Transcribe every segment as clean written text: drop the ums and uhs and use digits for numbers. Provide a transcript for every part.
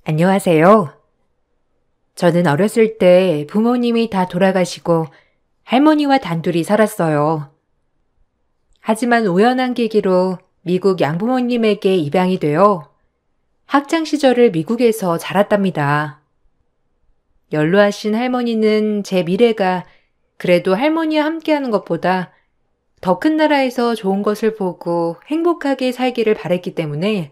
안녕하세요. 저는 어렸을 때 부모님이 다 돌아가시고 할머니와 단둘이 살았어요. 하지만 우연한 계기로 미국 양부모님에게 입양이 되어 학창 시절을 미국에서 자랐답니다. 연로하신 할머니는 제 미래가 그래도 할머니와 함께하는 것보다 더 큰 나라에서 좋은 것을 보고 행복하게 살기를 바랬기 때문에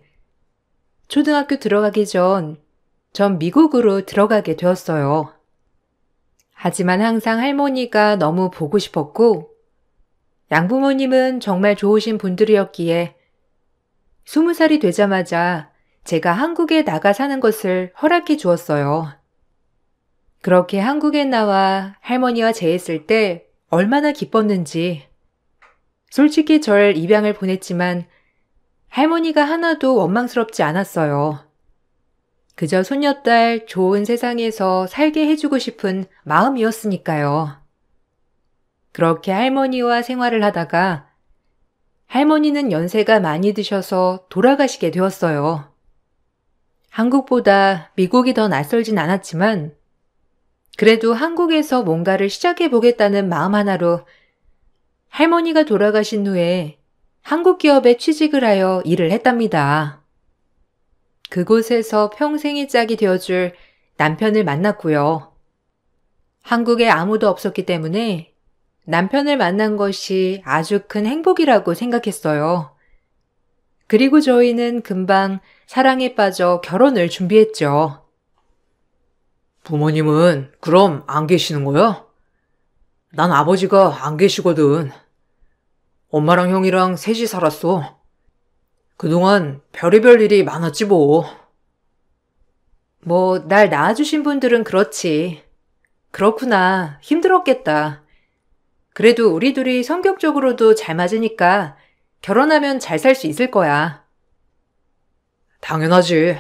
초등학교 들어가기 전 미국으로 들어가게 되었어요. 하지만 항상 할머니가 너무 보고 싶었고 양부모님은 정말 좋으신 분들이었기에 20살이 되자마자 제가 한국에 나가 사는 것을 허락해 주었어요. 그렇게 한국에 나와 할머니와 재했을 때 얼마나 기뻤는지. 솔직히 절 입양을 보냈지만 할머니가 하나도 원망스럽지 않았어요. 그저 손녀딸 좋은 세상에서 살게 해주고 싶은 마음이었으니까요. 그렇게 할머니와 생활을 하다가 할머니는 연세가 많이 드셔서 돌아가시게 되었어요. 한국보다 미국이 더 낯설진 않았지만 그래도 한국에서 뭔가를 시작해 보겠다는 마음 하나로 할머니가 돌아가신 후에 한국 기업에 취직을 하여 일을 했답니다. 그곳에서 평생의 짝이 되어줄 남편을 만났고요. 한국에 아무도 없었기 때문에 남편을 만난 것이 아주 큰 행복이라고 생각했어요. 그리고 저희는 금방 사랑에 빠져 결혼을 준비했죠. 부모님은 그럼 안 계시는 거야? 난 아버지가 안 계시거든. 엄마랑 형이랑 셋이 살았어. 그동안 별의별 일이 많았지 뭐. 날 낳아주신 분들은 그렇지. 그렇구나. 힘들었겠다. 그래도 우리 둘이 성격적으로도 잘 맞으니까 결혼하면 잘 살 수 있을 거야. 당연하지.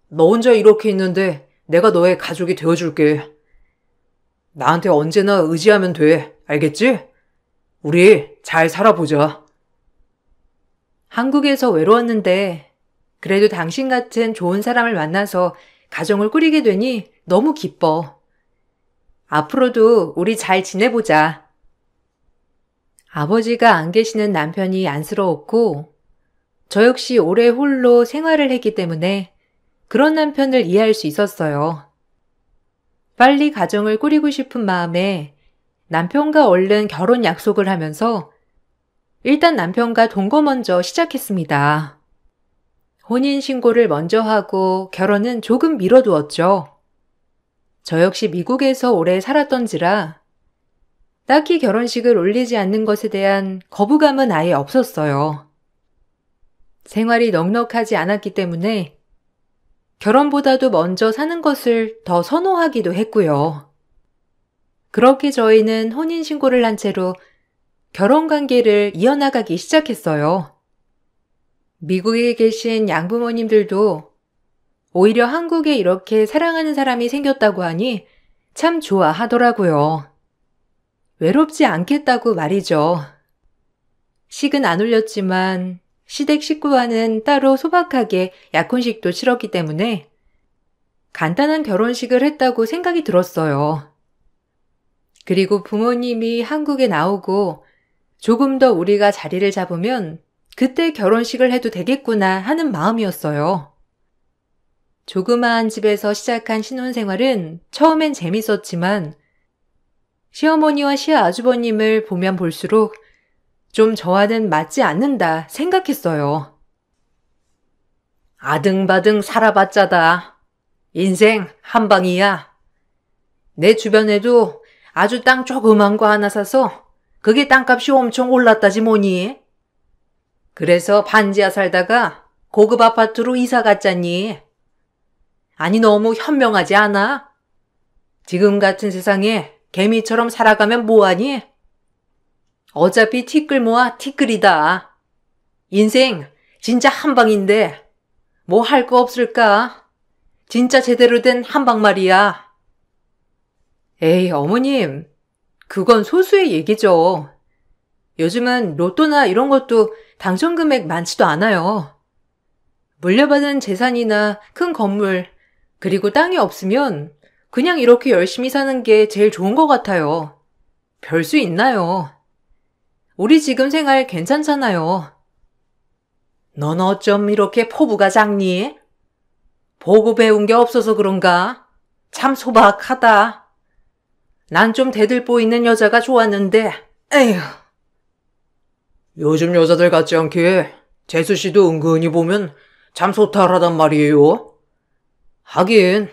너 혼자 이렇게 있는데 내가 너의 가족이 되어줄게. 나한테 언제나 의지하면 돼. 알겠지? 우리 잘 살아보자. 한국에서 외로웠는데 그래도 당신 같은 좋은 사람을 만나서 가정을 꾸리게 되니 너무 기뻐. 앞으로도 우리 잘 지내보자. 아버지가 안 계시는 남편이 안쓰러웠고 저 역시 오래 홀로 생활을 했기 때문에 그런 남편을 이해할 수 있었어요. 빨리 가정을 꾸리고 싶은 마음에 남편과 얼른 결혼 약속을 하면서 일단 남편과 동거 먼저 시작했습니다. 혼인신고를 먼저 하고 결혼은 조금 미뤄두었죠. 저 역시 미국에서 오래 살았던지라 딱히 결혼식을 올리지 않는 것에 대한 거부감은 아예 없었어요. 생활이 넉넉하지 않았기 때문에 결혼보다도 먼저 사는 것을 더 선호하기도 했고요. 그렇게 저희는 혼인신고를 한 채로 결혼관계를 이어나가기 시작했어요. 미국에 계신 양부모님들도 오히려 한국에 이렇게 사랑하는 사람이 생겼다고 하니 참 좋아하더라고요. 외롭지 않겠다고 말이죠. 식은 안 올렸지만 시댁 식구와는 따로 소박하게 약혼식도 치렀기 때문에 간단한 결혼식을 했다고 생각이 들었어요. 그리고 부모님이 한국에 나오고 조금 더 우리가 자리를 잡으면 그때 결혼식을 해도 되겠구나 하는 마음이었어요. 조그마한 집에서 시작한 신혼생활은 처음엔 재밌었지만 시어머니와 시아주버님을 보면 볼수록 좀 저와는 맞지 않는다 생각했어요. 아등바등 살아봤자다. 인생 한 방이야. 내 주변에도 아주 땅 조그만 거 하나 사서 그게 땅값이 엄청 올랐다지 뭐니. 그래서 반지하 살다가 고급 아파트로 이사 갔잖니. 아니 너무 현명하지 않아? 지금 같은 세상에 개미처럼 살아가면 뭐하니? 어차피 티끌 모아 티끌이다. 인생 진짜 한 방인데 뭐 할 거 없을까? 진짜 제대로 된 한 방 말이야. 에이, 어머님. 그건 소수의 얘기죠. 요즘은 로또나 이런 것도 당첨 금액 많지도 않아요. 물려받은 재산이나 큰 건물, 그리고 땅이 없으면 그냥 이렇게 열심히 사는 게 제일 좋은 것 같아요. 별 수 있나요? 우리 지금 생활 괜찮잖아요. 넌 어쩜 이렇게 포부가 작니? 보고 배운 게 없어서 그런가? 참 소박하다. 난 좀 대들보 있는 여자가 좋았는데, 에휴. 요즘 여자들 같지 않게 재수 씨도 은근히 보면 참 소탈하단 말이에요. 하긴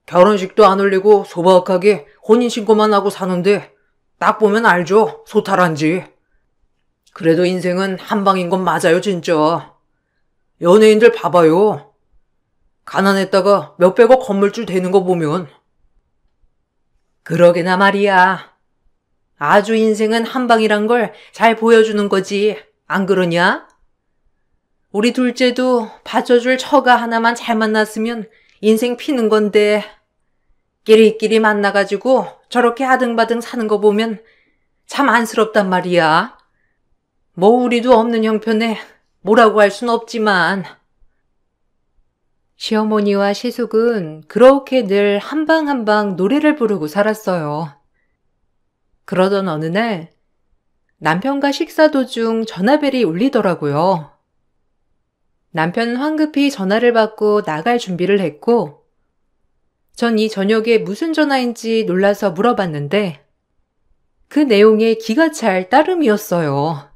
결혼식도 안 올리고 소박하게 혼인신고만 하고 사는데 딱 보면 알죠, 소탈한지. 그래도 인생은 한 방인 건 맞아요, 진짜. 연예인들 봐봐요. 가난했다가 몇백억 건물주 되는 거 보면. 그러게나 말이야. 아주 인생은 한 방이란 걸 잘 보여주는 거지, 안 그러냐? 우리 둘째도 받쳐줄 처가 하나만 잘 만났으면 인생 피는 건데 끼리끼리 만나가지고 저렇게 아등바등 사는 거 보면 참 안쓰럽단 말이야. 뭐 우리도 없는 형편에 뭐라고 할 순 없지만. 시어머니와 시숙은 그렇게 늘 한 방 한 방 노래를 부르고 살았어요. 그러던 어느 날 남편과 식사 도중 전화벨이 울리더라고요. 남편은 황급히 전화를 받고 나갈 준비를 했고 전 이 저녁에 무슨 전화인지 놀라서 물어봤는데 그 내용에 기가 찰 따름이었어요.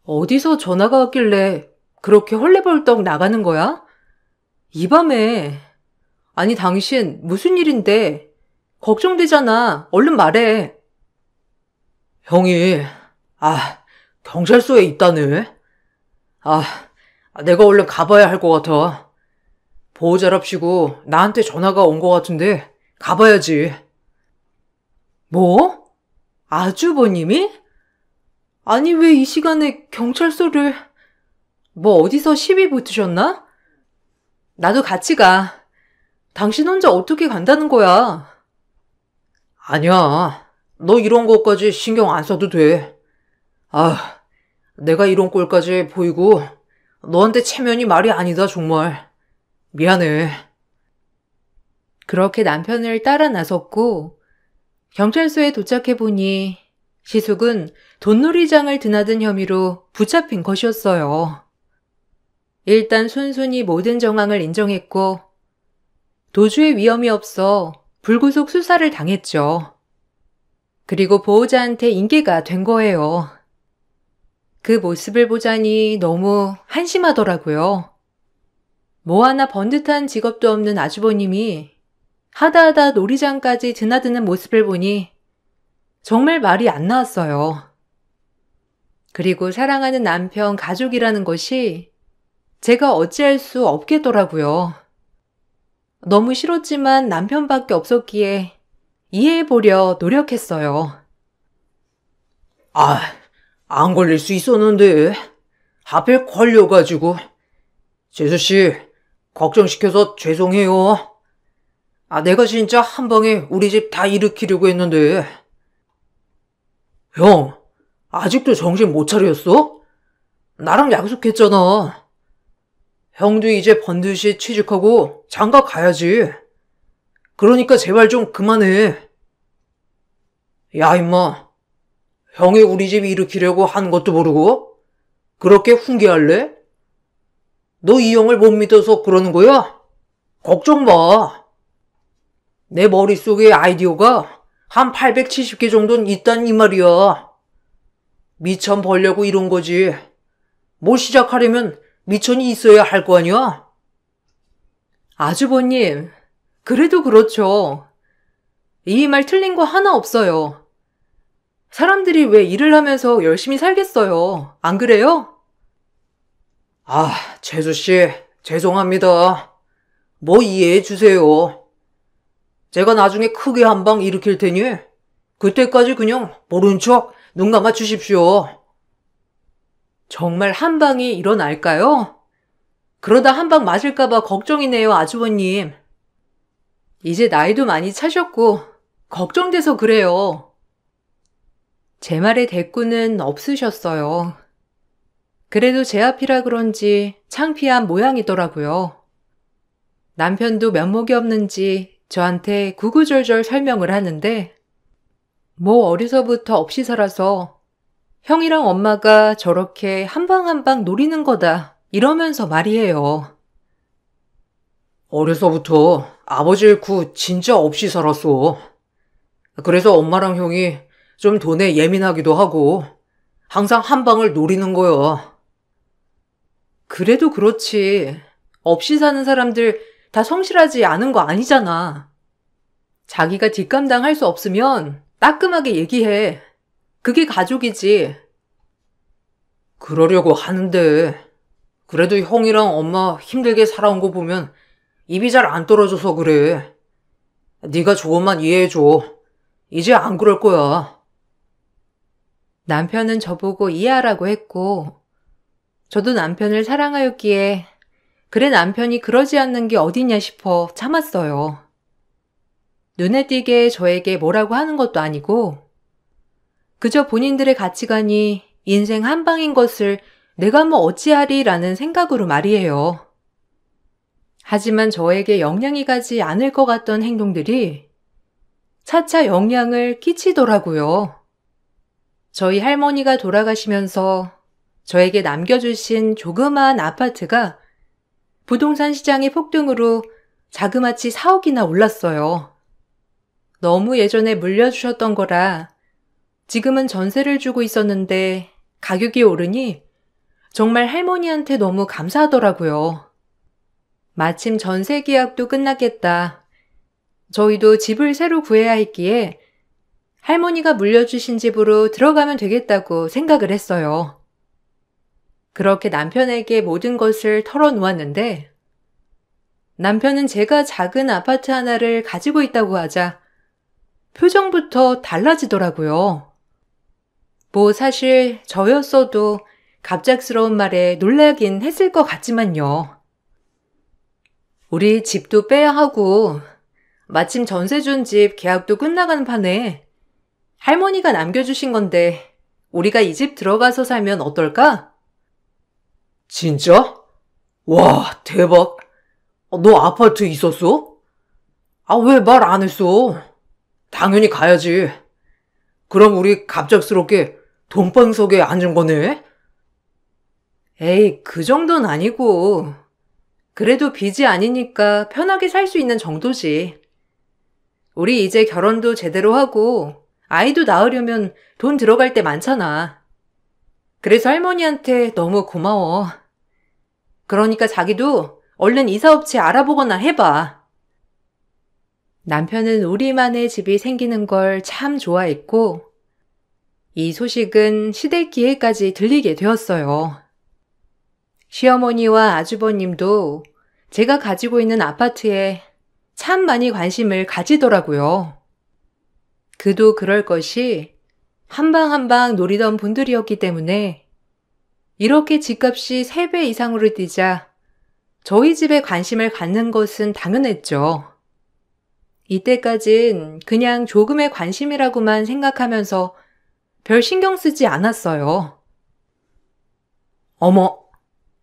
어디서 전화가 왔길래 그렇게 헐레벌떡 나가는 거야? 이 밤에. 아니 당신 무슨 일인데? 걱정되잖아. 얼른 말해. 형이, 경찰서에 있다네. 내가 얼른 가봐야 할 것 같아. 보호자랍시고 나한테 전화가 온 것 같은데 가봐야지. 뭐? 아주버님이? 아니 왜 이 시간에 경찰서를... 뭐 어디서 시비 붙으셨나? 나도 같이 가. 당신 혼자 어떻게 간다는 거야? 아니야. 너 이런 것까지 신경 안 써도 돼. 내가 이런 꼴까지 보이고 너한테 체면이 말이 아니다, 정말. 미안해. 그렇게 남편을 따라 나섰고 경찰서에 도착해보니 시숙은 돈놀이장을 드나든 혐의로 붙잡힌 것이었어요. 일단 순순히 모든 정황을 인정했고 도주의 위험이 없어 불구속 수사를 당했죠. 그리고 보호자한테 인계가 된 거예요. 그 모습을 보자니 너무 한심하더라고요. 뭐 하나 번듯한 직업도 없는 아주버님이 하다하다 놀이장까지 드나드는 모습을 보니 정말 말이 안 나왔어요. 그리고 사랑하는 남편, 가족이라는 것이 제가 어찌할 수 없겠더라고요. 너무 싫었지만 남편밖에 없었기에 이해해보려 노력했어요. 안 걸릴 수 있었는데 하필 걸려가지고. 재수씨, 걱정시켜서 죄송해요. 내가 진짜 한 방에 우리 집 다 일으키려고 했는데. 형, 아직도 정신 못 차렸어? 나랑 약속했잖아. 형도 이제 번듯이 취직하고 장가 가야지. 그러니까 제발 좀 그만해. 야, 임마. 형이 우리 집 일으키려고 한 것도 모르고 그렇게 훈계할래? 너 이 형을 못 믿어서 그러는 거야? 걱정 마. 내 머릿속에 아이디어가 한 870개 정도는 있단 이 말이야. 미천 벌려고 이런 거지. 뭘 시작하려면 미천이 있어야 할 거 아니야? 아주버님, 그래도 그렇죠. 이 말 틀린 거 하나 없어요. 사람들이 왜 일을 하면서 열심히 살겠어요. 안 그래요? 재수씨, 죄송합니다. 뭐 이해해 주세요. 제가 나중에 크게 한 방 일으킬 테니 그때까지 그냥 모른 척 눈 감아 주십시오. 정말 한 방이 일어날까요? 그러다 한 방 맞을까봐 걱정이네요, 아주버님. 이제 나이도 많이 차셨고 걱정돼서 그래요. 제 말에 대꾸는 없으셨어요. 그래도 제 앞이라 그런지 창피한 모양이더라고요. 남편도 면목이 없는지 저한테 구구절절 설명을 하는데 뭐 어려서부터 없이 살아서 형이랑 엄마가 저렇게 한 방 한 방 노리는 거다 이러면서 말이에요. 어려서부터 아버지 잃고 진짜 없이 살았어. 그래서 엄마랑 형이 좀 돈에 예민하기도 하고 항상 한 방을 노리는 거야. 그래도 그렇지. 없이 사는 사람들 다 성실하지 않은 거 아니잖아. 자기가 뒷감당 할 수 없으면 따끔하게 얘기해. 그게 가족이지. 그러려고 하는데 그래도 형이랑 엄마 힘들게 살아온 거 보면 입이 잘 안 떨어져서 그래. 네가 조금만 이해해줘. 이제 안 그럴 거야. 남편은 저보고 이해하라고 했고 저도 남편을 사랑하였기에 그래 남편이 그러지 않는 게 어디냐 싶어 참았어요. 눈에 띄게 저에게 뭐라고 하는 것도 아니고 그저 본인들의 가치관이 인생 한 방인 것을 내가 뭐 어찌하리라는 생각으로 말이에요. 하지만 저에게 영향이 가지 않을 것 같던 행동들이 차차 영향을 끼치더라고요. 저희 할머니가 돌아가시면서 저에게 남겨주신 조그마한 아파트가 부동산 시장의 폭등으로 자그마치 4억이나 올랐어요. 너무 예전에 물려주셨던 거라 지금은 전세를 주고 있었는데 가격이 오르니 정말 할머니한테 너무 감사하더라고요. 마침 전세 계약도 끝났겠다. 저희도 집을 새로 구해야 했기에 할머니가 물려주신 집으로 들어가면 되겠다고 생각을 했어요. 그렇게 남편에게 모든 것을 털어놓았는데 남편은 제가 작은 아파트 하나를 가지고 있다고 하자 표정부터 달라지더라고요. 뭐 사실 저였어도 갑작스러운 말에 놀라긴 했을 것 같지만요. 우리 집도 빼야 하고 마침 전세 준 집 계약도 끝나간 판에 할머니가 남겨주신 건데 우리가 이 집 들어가서 살면 어떨까? 진짜? 와, 대박. 너 아파트 있었어? 왜 말 안 했어? 당연히 가야지. 그럼 우리 갑작스럽게 돈방석에 앉은 거네? 에이, 그 정도는 아니고 그래도 빚이 아니니까 편하게 살 수 있는 정도지. 우리 이제 결혼도 제대로 하고 아이도 낳으려면 돈 들어갈 때 많잖아. 그래서 할머니한테 너무 고마워. 그러니까 자기도 얼른 이사업체 알아보거나 해봐. 남편은 우리만의 집이 생기는 걸 참 좋아했고 이 소식은 시댁 기회까지 들리게 되었어요. 시어머니와 아주버님도 제가 가지고 있는 아파트에 참 많이 관심을 가지더라고요. 그도 그럴 것이 한 방 한 방 노리던 분들이었기 때문에 이렇게 집값이 3배 이상으로 뛰자 저희 집에 관심을 갖는 것은 당연했죠. 이때까진 그냥 조금의 관심이라고만 생각하면서 별 신경 쓰지 않았어요. 어머,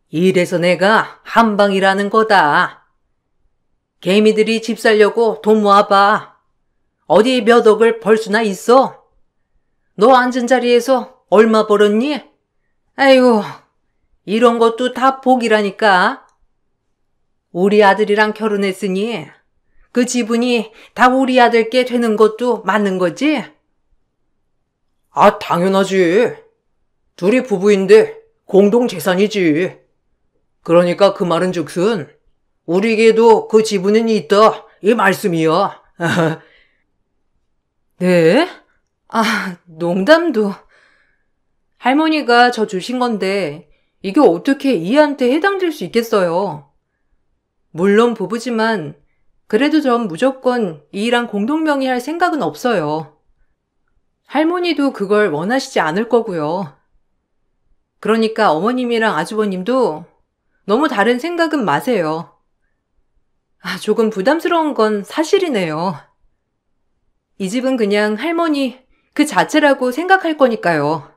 이래서 내가 한방이라는 거다. 개미들이 집 살려고 돈 모아봐. 어디 몇 억을 벌 수나 있어? 너 앉은 자리에서 얼마 벌었니? 아이고, 이런 것도 다 복이라니까. 우리 아들이랑 결혼했으니 그 지분이 다 우리 아들께 되는 것도 맞는 거지? 당연하지. 둘이 부부인데 공동 재산이지. 그러니까 그 말은 즉슨 우리에게도 그 지분은 있다 이 말씀이야. 네? 농담도. 할머니가 저 주신 건데 이게 어떻게 이해한테 해당될 수 있겠어요. 물론 부부지만 그래도 전 무조건 이랑 공동명의할 생각은 없어요. 할머니도 그걸 원하시지 않을 거고요. 그러니까 어머님이랑 아주버님도 너무 다른 생각은 마세요. 조금 부담스러운 건 사실이네요. 이 집은 그냥 할머니 그 자체라고 생각할 거니까요.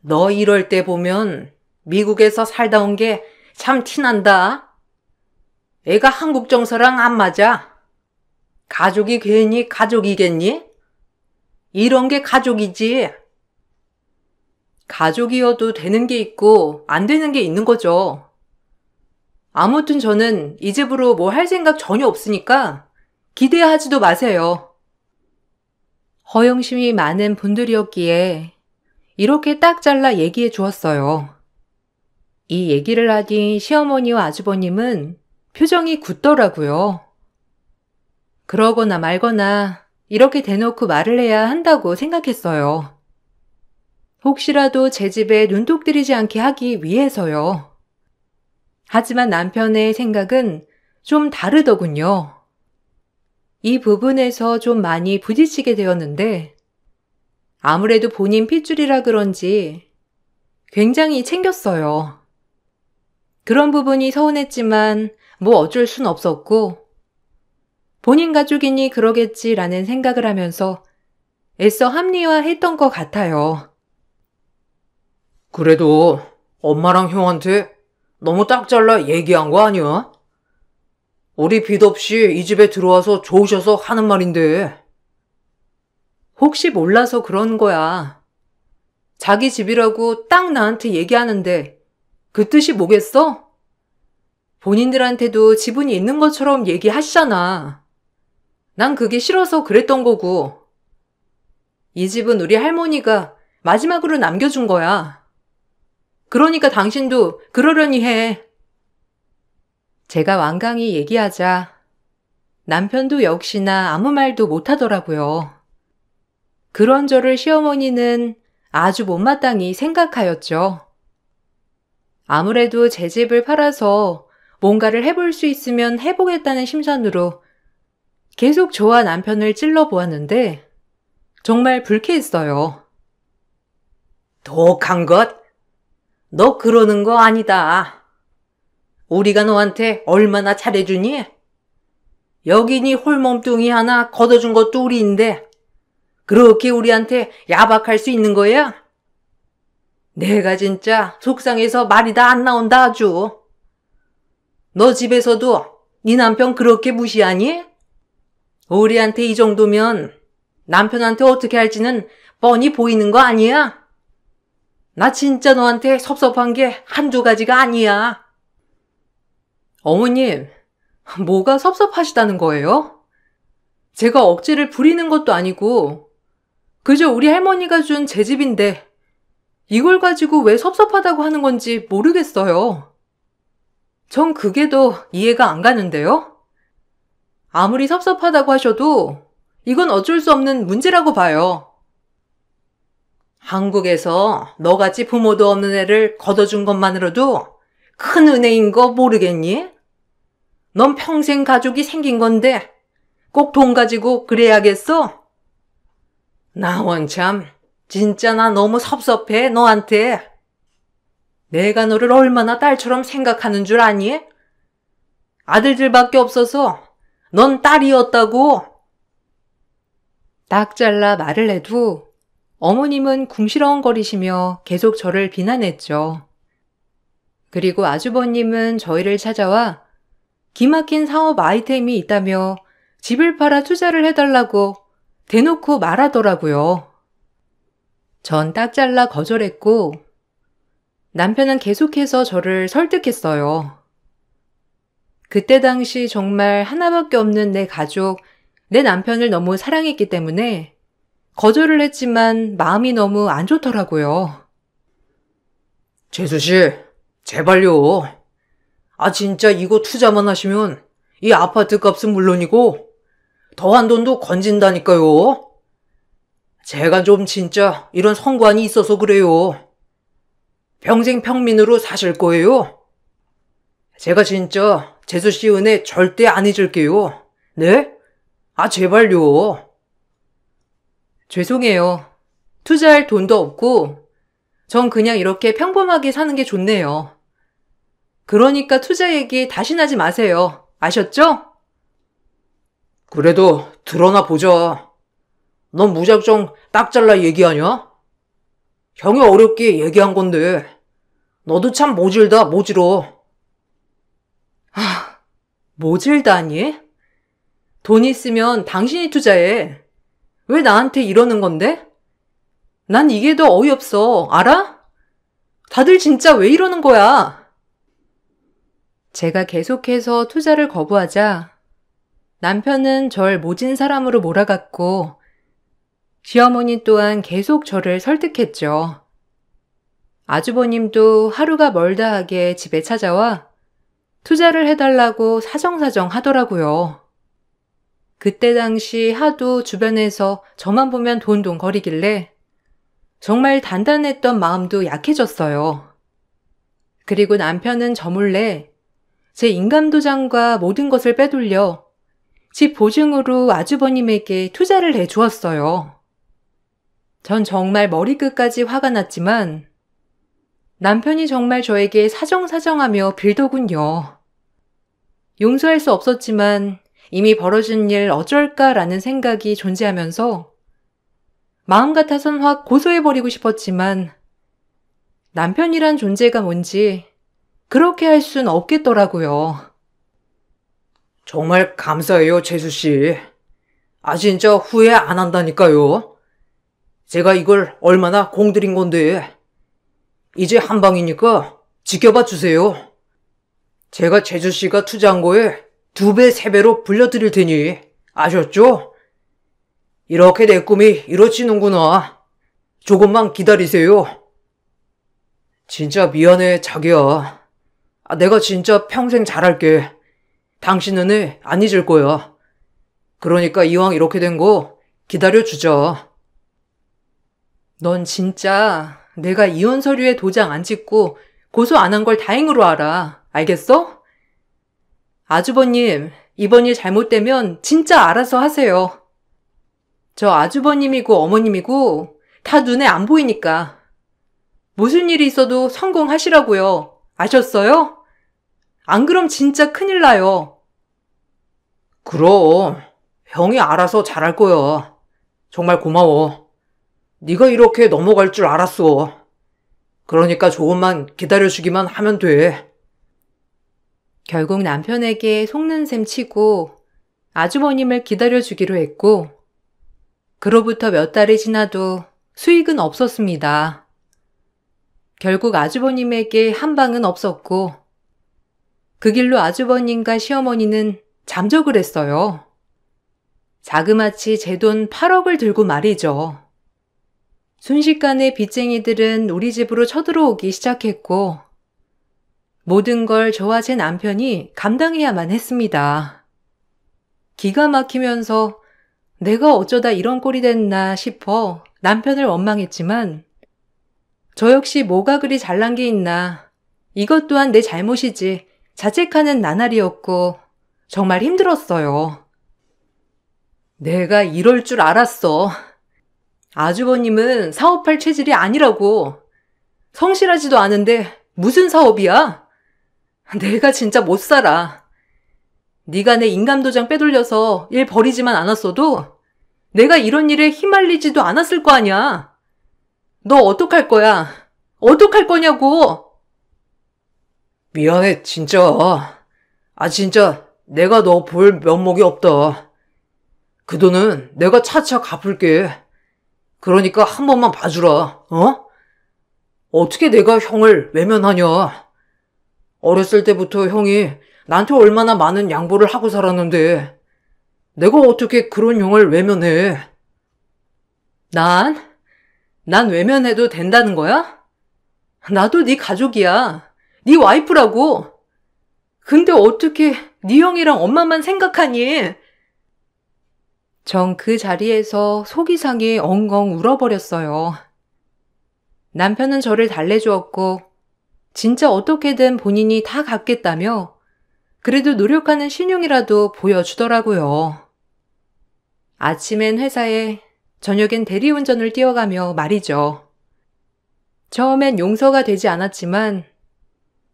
너 이럴 때 보면 미국에서 살다 온 게 참 티난다. 애가 한국 정서랑 안 맞아. 가족이 괜히 가족이겠니? 이런 게 가족이지. 가족이어도 되는 게 있고 안 되는 게 있는 거죠. 아무튼 저는 이 집으로 뭐 할 생각 전혀 없으니까 기대하지도 마세요. 허영심이 많은 분들이었기에 이렇게 딱 잘라 얘기해 주었어요. 이 얘기를 하니 시어머니와 아주버님은 표정이 굳더라고요. 그러거나 말거나 이렇게 대놓고 말을 해야 한다고 생각했어요. 혹시라도 제 집에 눈독 들이지 않게 하기 위해서요. 하지만 남편의 생각은 좀 다르더군요. 이 부분에서 좀 많이 부딪히게 되었는데 아무래도 본인 핏줄이라 그런지 굉장히 챙겼어요. 그런 부분이 서운했지만 뭐 어쩔 순 없었고 본인 가족이니 그러겠지라는 생각을 하면서 애써 합리화했던 것 같아요. 그래도 엄마랑 형한테 너무 딱 잘라 얘기한 거 아니야? 우리 빚 없이 이 집에 들어와서 좋으셔서 하는 말인데. 혹시 몰라서 그런 거야. 자기 집이라고 딱 나한테 얘기하는데 그 뜻이 뭐겠어? 본인들한테도 지분이 있는 것처럼 얘기하시잖아. 난 그게 싫어서 그랬던 거고. 이 집은 우리 할머니가 마지막으로 남겨준 거야. 그러니까 당신도 그러려니 해. 제가 완강히 얘기하자 남편도 역시나 아무 말도 못하더라고요. 그런 저를 시어머니는 아주 못마땅히 생각하였죠. 아무래도 제 집을 팔아서 뭔가를 해볼 수 있으면 해보겠다는 심산으로 계속 저와 남편을 찔러보았는데 정말 불쾌했어요. 독한 것? 너 그러는 거 아니다. 우리가 너한테 얼마나 잘해주니? 여기니 홀몸뚱이 하나 걷어준 것도 우리인데 그렇게 우리한테 야박할 수 있는 거야? 내가 진짜 속상해서 말이 다 안 나온다 아주. 너 집에서도 네 남편 그렇게 무시하니? 우리한테 이 정도면 남편한테 어떻게 할지는 뻔히 보이는 거 아니야? 나 진짜 너한테 섭섭한 게 한두 가지가 아니야. 어머님, 뭐가 섭섭하시다는 거예요? 제가 억지를 부리는 것도 아니고 그저 우리 할머니가 준 제 집인데 이걸 가지고 왜 섭섭하다고 하는 건지 모르겠어요. 전 그게 더 이해가 안 가는데요? 아무리 섭섭하다고 하셔도 이건 어쩔 수 없는 문제라고 봐요. 한국에서 너같이 부모도 없는 애를 걷어준 것만으로도 큰 은혜인 거 모르겠니? 넌 평생 가족이 생긴 건데 꼭 돈 가지고 그래야겠어? 나 원참 진짜 나 너무 섭섭해 너한테. 내가 너를 얼마나 딸처럼 생각하는 줄 아니? 아들들밖에 없어서 넌 딸이었다고. 딱 잘라 말을 해도 어머님은 궁시렁거리시며 계속 저를 비난했죠. 그리고 아주버님은 저희를 찾아와 기막힌 사업 아이템이 있다며 집을 팔아 투자를 해달라고 대놓고 말하더라고요. 전 딱 잘라 거절했고 남편은 계속해서 저를 설득했어요. 그때 당시 정말 하나밖에 없는 내 가족, 내 남편을 너무 사랑했기 때문에 거절을 했지만 마음이 너무 안 좋더라고요. 재수씨, 제발요. 아 진짜 이거 투자만 하시면 이 아파트 값은 물론이고 더한 돈도 건진다니까요. 제가 좀 진짜 이런 성관이 있어서 그래요. 평생 평민으로 사실 거예요. 제가 진짜 재수씨 은혜 절대 안 잊을게요. 네? 아 제발요. 죄송해요. 투자할 돈도 없고 전 그냥 이렇게 평범하게 사는 게 좋네요. 그러니까 투자 얘기 다시 하지 마세요. 아셨죠? 그래도 드러나 보자. 넌 무작정 딱 잘라 얘기하냐? 형이 어렵게 얘기한 건데 너도 참 모질다 모질어. 모질다니? 돈 있으면 당신이 투자해. 왜 나한테 이러는 건데? 난 이게 더 어이없어. 알아? 다들 진짜 왜 이러는 거야? 제가 계속해서 투자를 거부하자 남편은 절 모진 사람으로 몰아갔고 시어머니 또한 계속 저를 설득했죠. 아주버님도 하루가 멀다 하게 집에 찾아와 투자를 해달라고 사정사정 하더라고요. 그때 당시 하도 주변에서 저만 보면 돈돈거리길래 정말 단단했던 마음도 약해졌어요. 그리고 남편은 저 몰래 제 인감도장과 모든 것을 빼돌려 집 보증으로 아주버님에게 투자를 해주었어요. 전 정말 머리끝까지 화가 났지만 남편이 정말 저에게 사정사정하며 빌더군요. 용서할 수 없었지만 이미 벌어진 일 어쩔까라는 생각이 존재하면서 마음 같아선 확 고소해버리고 싶었지만 남편이란 존재가 뭔지 그렇게 할 순 없겠더라고요. 정말 감사해요, 재수씨. 진짜 후회 안 한다니까요. 제가 이걸 얼마나 공들인 건데. 이제 한 방이니까 지켜봐 주세요. 제가 재수씨가 투자한 거에 2배, 3배로 불려드릴 테니 아셨죠? 이렇게 내 꿈이 이루어지는구나. 조금만 기다리세요. 진짜 미안해, 자기야. 내가 진짜 평생 잘할게. 당신 은혜 안 잊을 거야. 그러니까 이왕 이렇게 된 거 기다려주자. 넌 진짜 내가 이혼 서류에 도장 안 찍고 고소 안 한 걸 다행으로 알아. 알겠어? 아주버님, 이번 일 잘못되면 진짜 알아서 하세요. 저 아주버님이고 어머님이고 다 눈에 안 보이니까. 무슨 일이 있어도 성공하시라고요. 아셨어요? 안 그럼 진짜 큰일 나요. 그럼 형이 알아서 잘할 거야. 정말 고마워. 네가 이렇게 넘어갈 줄 알았어. 그러니까 조금만 기다려주기만 하면 돼. 결국 남편에게 속는 셈 치고 아주버님을 기다려주기로 했고 그로부터 몇 달이 지나도 수익은 없었습니다. 결국 아주버님에게 한 방은 없었고 그 길로 아주버님과 시어머니는 잠적을 했어요. 자그마치 제 돈 8억을 들고 말이죠. 순식간에 빚쟁이들은 우리 집으로 쳐들어오기 시작했고 모든 걸 저와 제 남편이 감당해야만 했습니다. 기가 막히면서 내가 어쩌다 이런 꼴이 됐나 싶어 남편을 원망했지만 저 역시 뭐가 그리 잘난 게 있나. 이것 또한 내 잘못이지. 자책하는 나날이었고 정말 힘들었어요. 내가 이럴 줄 알았어. 아주버님은 사업할 체질이 아니라고. 성실하지도 않은데 무슨 사업이야? 내가 진짜 못 살아. 네가 내 인감도장 빼돌려서 일 버리지만 않았어도 내가 이런 일에 휘말리지도 않았을 거 아니야. 너 어떡할 거야? 어떡할 거냐고. 미안해, 진짜. 진짜 내가 너 볼 면목이 없다. 그 돈은 내가 차차 갚을게. 그러니까 한 번만 봐주라, 어? 어떻게 내가 형을 외면하냐? 어렸을 때부터 형이 나한테 얼마나 많은 양보를 하고 살았는데 내가 어떻게 그런 형을 외면해? 난 외면해도 된다는 거야? 나도 네 가족이야. 네 와이프라고. 근데 어떻게 네 형이랑 엄마만 생각하니? 전 그 자리에서 속이 상해 엉엉 울어버렸어요. 남편은 저를 달래주었고 진짜 어떻게든 본인이 다 갚겠다며 그래도 노력하는 신용이라도 보여주더라고요. 아침엔 회사에 저녁엔 대리운전을 뛰어가며 말이죠. 처음엔 용서가 되지 않았지만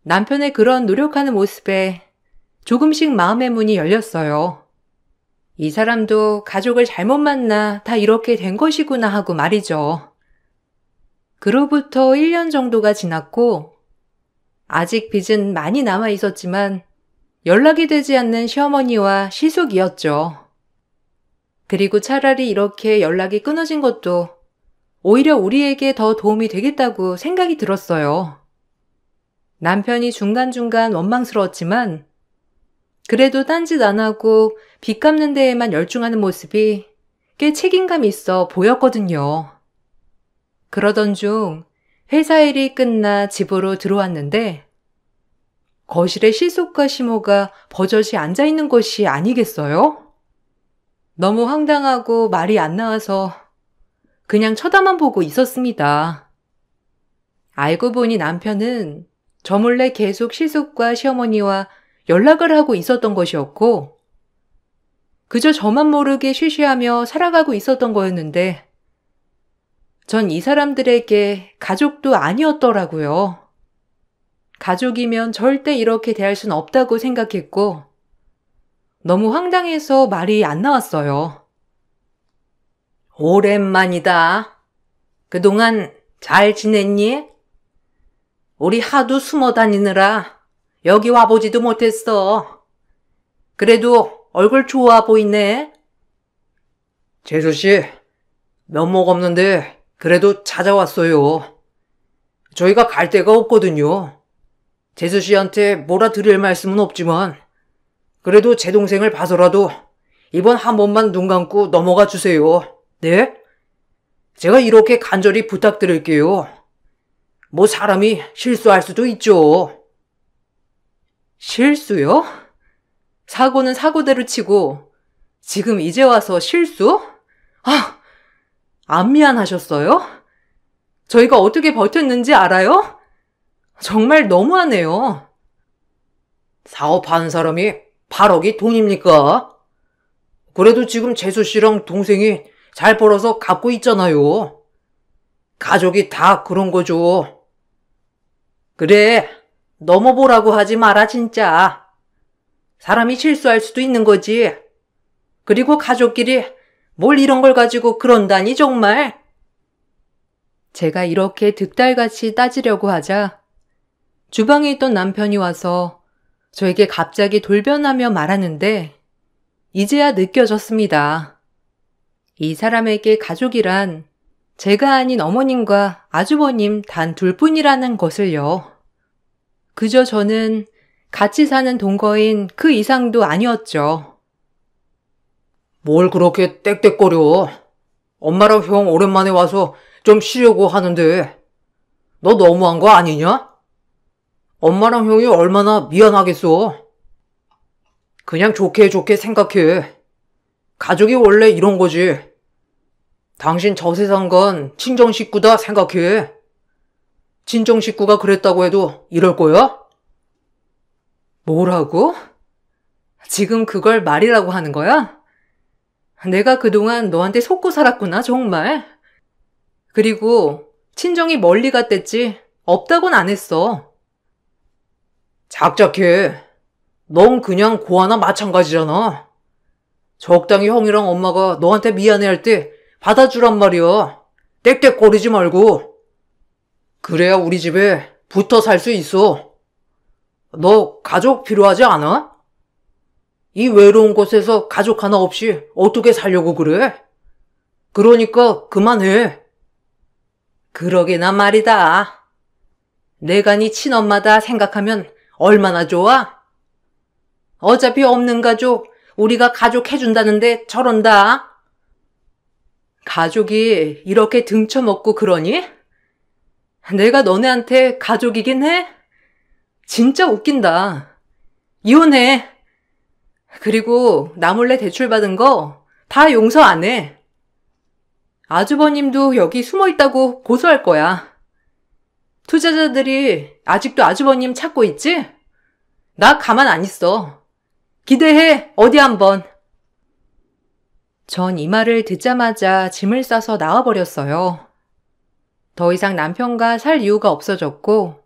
남편의 그런 노력하는 모습에 조금씩 마음의 문이 열렸어요. 이 사람도 가족을 잘못 만나 다 이렇게 된 것이구나 하고 말이죠. 그로부터 1년 정도가 지났고 아직 빚은 많이 남아 있었지만 연락이 되지 않는 시어머니와 시숙이었죠. 그리고 차라리 이렇게 연락이 끊어진 것도 오히려 우리에게 더 도움이 되겠다고 생각이 들었어요. 남편이 중간중간 원망스러웠지만 그래도 딴짓 안 하고 빚 갚는 데에만 열중하는 모습이 꽤 책임감 있어 보였거든요. 그러던 중 회사 일이 끝나 집으로 들어왔는데 거실에 시숙과 시모가 버젓이 앉아있는 것이 아니겠어요? 너무 황당하고 말이 안 나와서 그냥 쳐다만 보고 있었습니다. 알고 보니 남편은 저 몰래 계속 시숙과 시어머니와 연락을 하고 있었던 것이었고 그저 저만 모르게 쉬쉬하며 살아가고 있었던 거였는데 전 이 사람들에게 가족도 아니었더라고요. 가족이면 절대 이렇게 대할 순 없다고 생각했고 너무 황당해서 말이 안 나왔어요. 오랜만이다. 그동안 잘 지냈니? 우리 하도 숨어 다니느라 여기 와보지도 못했어. 그래도 얼굴 좋아 보이네. 재수씨, 면목 없는데 그래도 찾아왔어요. 저희가 갈 데가 없거든요. 재수씨한테 뭐라 드릴 말씀은 없지만 그래도 제 동생을 봐서라도 이번 한 번만 눈 감고 넘어가 주세요. 네? 제가 이렇게 간절히 부탁드릴게요. 뭐 사람이 실수할 수도 있죠. 실수요? 사고는 사고대로 치고 지금 이제 와서 실수? 안 미안하셨어요? 저희가 어떻게 버텼는지 알아요? 정말 너무하네요. 사업하는 사람이 8억이 돈입니까? 그래도 지금 재수씨랑 동생이 잘 벌어서 갚고 있잖아요. 가족이 다 그런 거죠. 그래, 넘어보라고 하지 마라 진짜. 사람이 실수할 수도 있는 거지. 그리고 가족끼리 뭘 이런 걸 가지고 그런다니 정말. 제가 이렇게 득달같이 따지려고 하자 주방에 있던 남편이 와서 저에게 갑자기 돌변하며 말하는데 이제야 느껴졌습니다. 이 사람에게 가족이란 제가 아닌 어머님과 아주버님 단 둘뿐이라는 것을요. 그저 저는 같이 사는 동거인 그 이상도 아니었죠. 뭘 그렇게 떽떽거려. 엄마랑 형 오랜만에 와서 좀 쉬려고 하는데 너 너무한 거 아니냐? 엄마랑 형이 얼마나 미안하겠어. 그냥 좋게 좋게 생각해. 가족이 원래 이런 거지. 당신 저 세상 건 친정 식구다 생각해. 친정 식구가 그랬다고 해도 이럴 거야? 뭐라고? 지금 그걸 말이라고 하는 거야? 내가 그동안 너한테 속고 살았구나 정말. 그리고 친정이 멀리 갔댔지 없다곤 안 했어. 작작해. 넌 그냥 고아나 마찬가지잖아. 적당히 형이랑 엄마가 너한테 미안해할 때 받아주란 말이야. 떽떽거리지 말고. 그래야 우리 집에 붙어 살 수 있어. 너 가족 필요하지 않아? 이 외로운 곳에서 가족 하나 없이 어떻게 살려고 그래? 그러니까 그만해. 그러게나 말이다. 내가 네 친엄마다 생각하면 얼마나 좋아? 어차피 없는 가족 우리가 가족 해준다는데 저런다. 가족이 이렇게 등쳐먹고 그러니? 내가 너네한테 가족이긴 해? 진짜 웃긴다. 이혼해. 그리고 나 몰래 대출받은 거 다 용서 안 해. 아주버님도 여기 숨어있다고 고소할 거야. 투자자들이 아직도 아주버님 찾고 있지? 나 가만 안 있어. 기대해, 어디 한번. 전 이 말을 듣자마자 짐을 싸서 나와버렸어요. 더 이상 남편과 살 이유가 없어졌고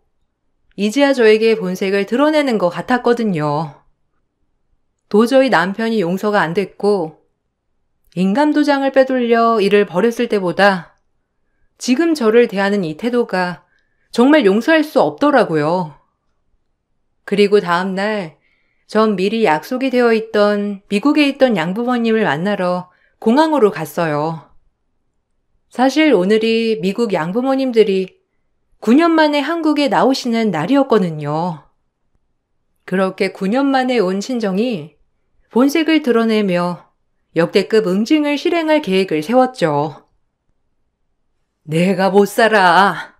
이제야 저에게 본색을 드러내는 것 같았거든요. 도저히 남편이 용서가 안 됐고 인감도장을 빼돌려 일을 벌였을 때보다 지금 저를 대하는 이 태도가 정말 용서할 수 없더라고요. 그리고 다음날 전 미리 약속이 되어 있던 미국에 있던 양부모님을 만나러 공항으로 갔어요. 사실 오늘이 미국 양부모님들이 9년 만에 한국에 나오시는 날이었거든요. 그렇게 9년 만에 온 친정이 본색을 드러내며 역대급 응징을 실행할 계획을 세웠죠. 내가 못 살아.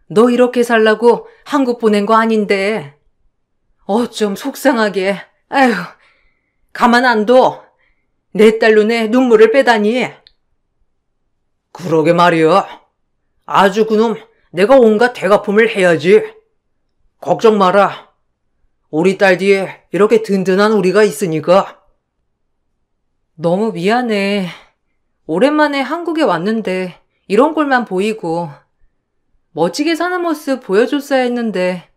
너 이렇게 살라고 한국 보낸 거 아닌데. 어쩜 속상하게. 아휴, 가만 안 둬. 내 딸 눈에 눈물을 빼다니. 그러게 말이야. 아주 그놈 내가 온갖 대갚음을 해야지. 걱정 마라. 우리 딸 뒤에 이렇게 든든한 우리가 있으니까. 너무 미안해. 오랜만에 한국에 왔는데 이런 꼴만 보이고 멋지게 사는 모습 보여줬어야 했는데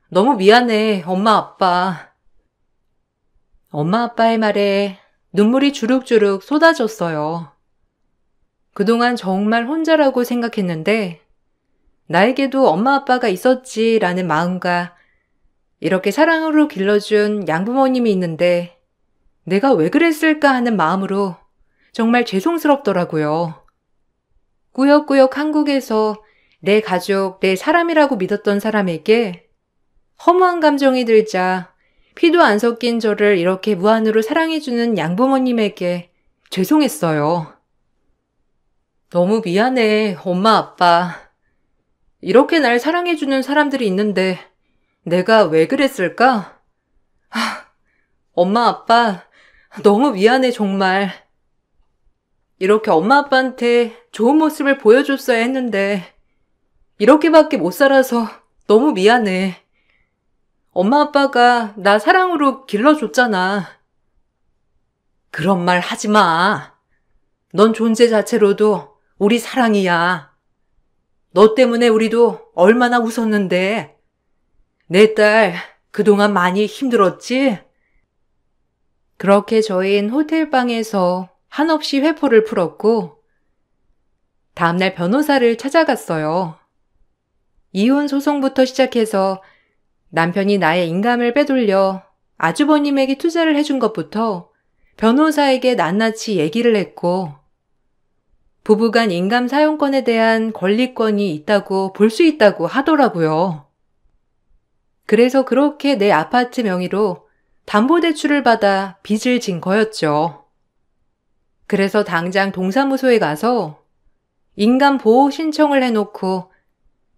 너무 미안해, 엄마 아빠. 엄마 아빠의 말에 눈물이 주룩주룩 쏟아졌어요. 그동안 정말 혼자라고 생각했는데 나에게도 엄마 아빠가 있었지라는 마음과 이렇게 사랑으로 길러준 양부모님이 있는데 내가 왜 그랬을까 하는 마음으로 정말 죄송스럽더라고요. 꾸역꾸역 한국에서 내 가족, 내 사람이라고 믿었던 사람에게 허무한 감정이 들자 피도 안 섞인 저를 이렇게 무한으로 사랑해주는 양부모님에게 죄송했어요. 너무 미안해, 엄마, 아빠. 이렇게 날 사랑해주는 사람들이 있는데 내가 왜 그랬을까? 엄마, 아빠, 너무 미안해, 정말. 이렇게 엄마, 아빠한테 좋은 모습을 보여줬어야 했는데 이렇게밖에 못 살아서 너무 미안해. 엄마, 아빠가 나 사랑으로 길러줬잖아. 그런 말 하지 마. 넌 존재 자체로도 우리 사랑이야. 너 때문에 우리도 얼마나 웃었는데. 내 딸 그동안 많이 힘들었지? 그렇게 저희는 호텔방에서 한없이 회포를 풀었고 다음날 변호사를 찾아갔어요. 이혼 소송부터 시작해서 남편이 나의 인감을 빼돌려 아주버님에게 투자를 해준 것부터 변호사에게 낱낱이 얘기를 했고 부부간 인감 사용권에 대한 권리권이 있다고 볼 수 있다고 하더라고요. 그래서 그렇게 내 아파트 명의로 담보대출을 받아 빚을 진 거였죠. 그래서 당장 동사무소에 가서 인감 보호 신청을 해놓고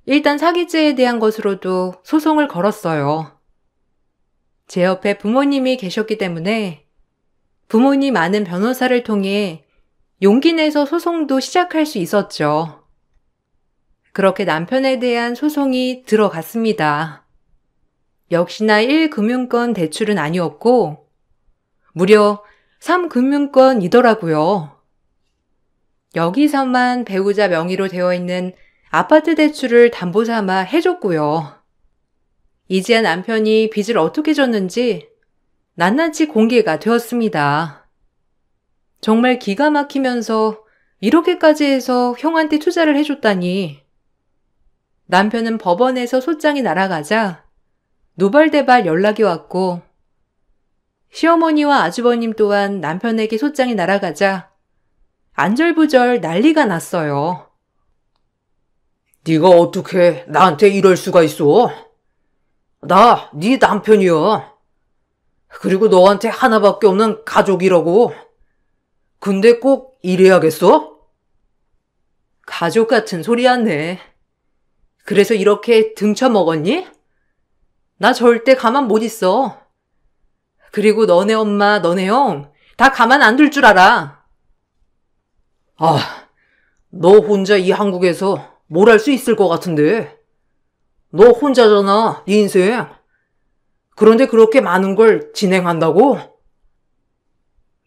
일단 사기죄에 대한 것으로도 소송을 걸었어요. 제 옆에 부모님이 계셨기 때문에 부모님 아는 변호사를 통해 용기 내서 소송도 시작할 수 있었죠. 그렇게 남편에 대한 소송이 들어갔습니다. 역시나 1금융권 대출은 아니었고 무려 3금융권이더라고요. 여기서만 배우자 명의로 되어 있는 아파트 대출을 담보 삼아 해줬고요. 이제야 남편이 빚을 어떻게 졌는지 낱낱이 공개가 되었습니다. 정말 기가 막히면서 이렇게까지 해서 형한테 투자를 해줬다니. 남편은 법원에서 소장이 날아가자 노발대발 연락이 왔고 시어머니와 아주버님 또한 남편에게 소장이 날아가자 안절부절 난리가 났어요. 네가 어떻게 나한테 이럴 수가 있어? 나 네 남편이야. 그리고 너한테 하나밖에 없는 가족이라고. 근데 꼭 이래야겠어? 가족 같은 소리 하네. 그래서 이렇게 등쳐먹었니? 나 절대 가만 못 있어. 그리고 너네 엄마, 너네 형 다 가만 안 둘 줄 알아. 너 혼자 이 한국에서 뭘 할 수 있을 것 같은데. 너 혼자잖아, 네 인생. 그런데 그렇게 많은 걸 진행한다고?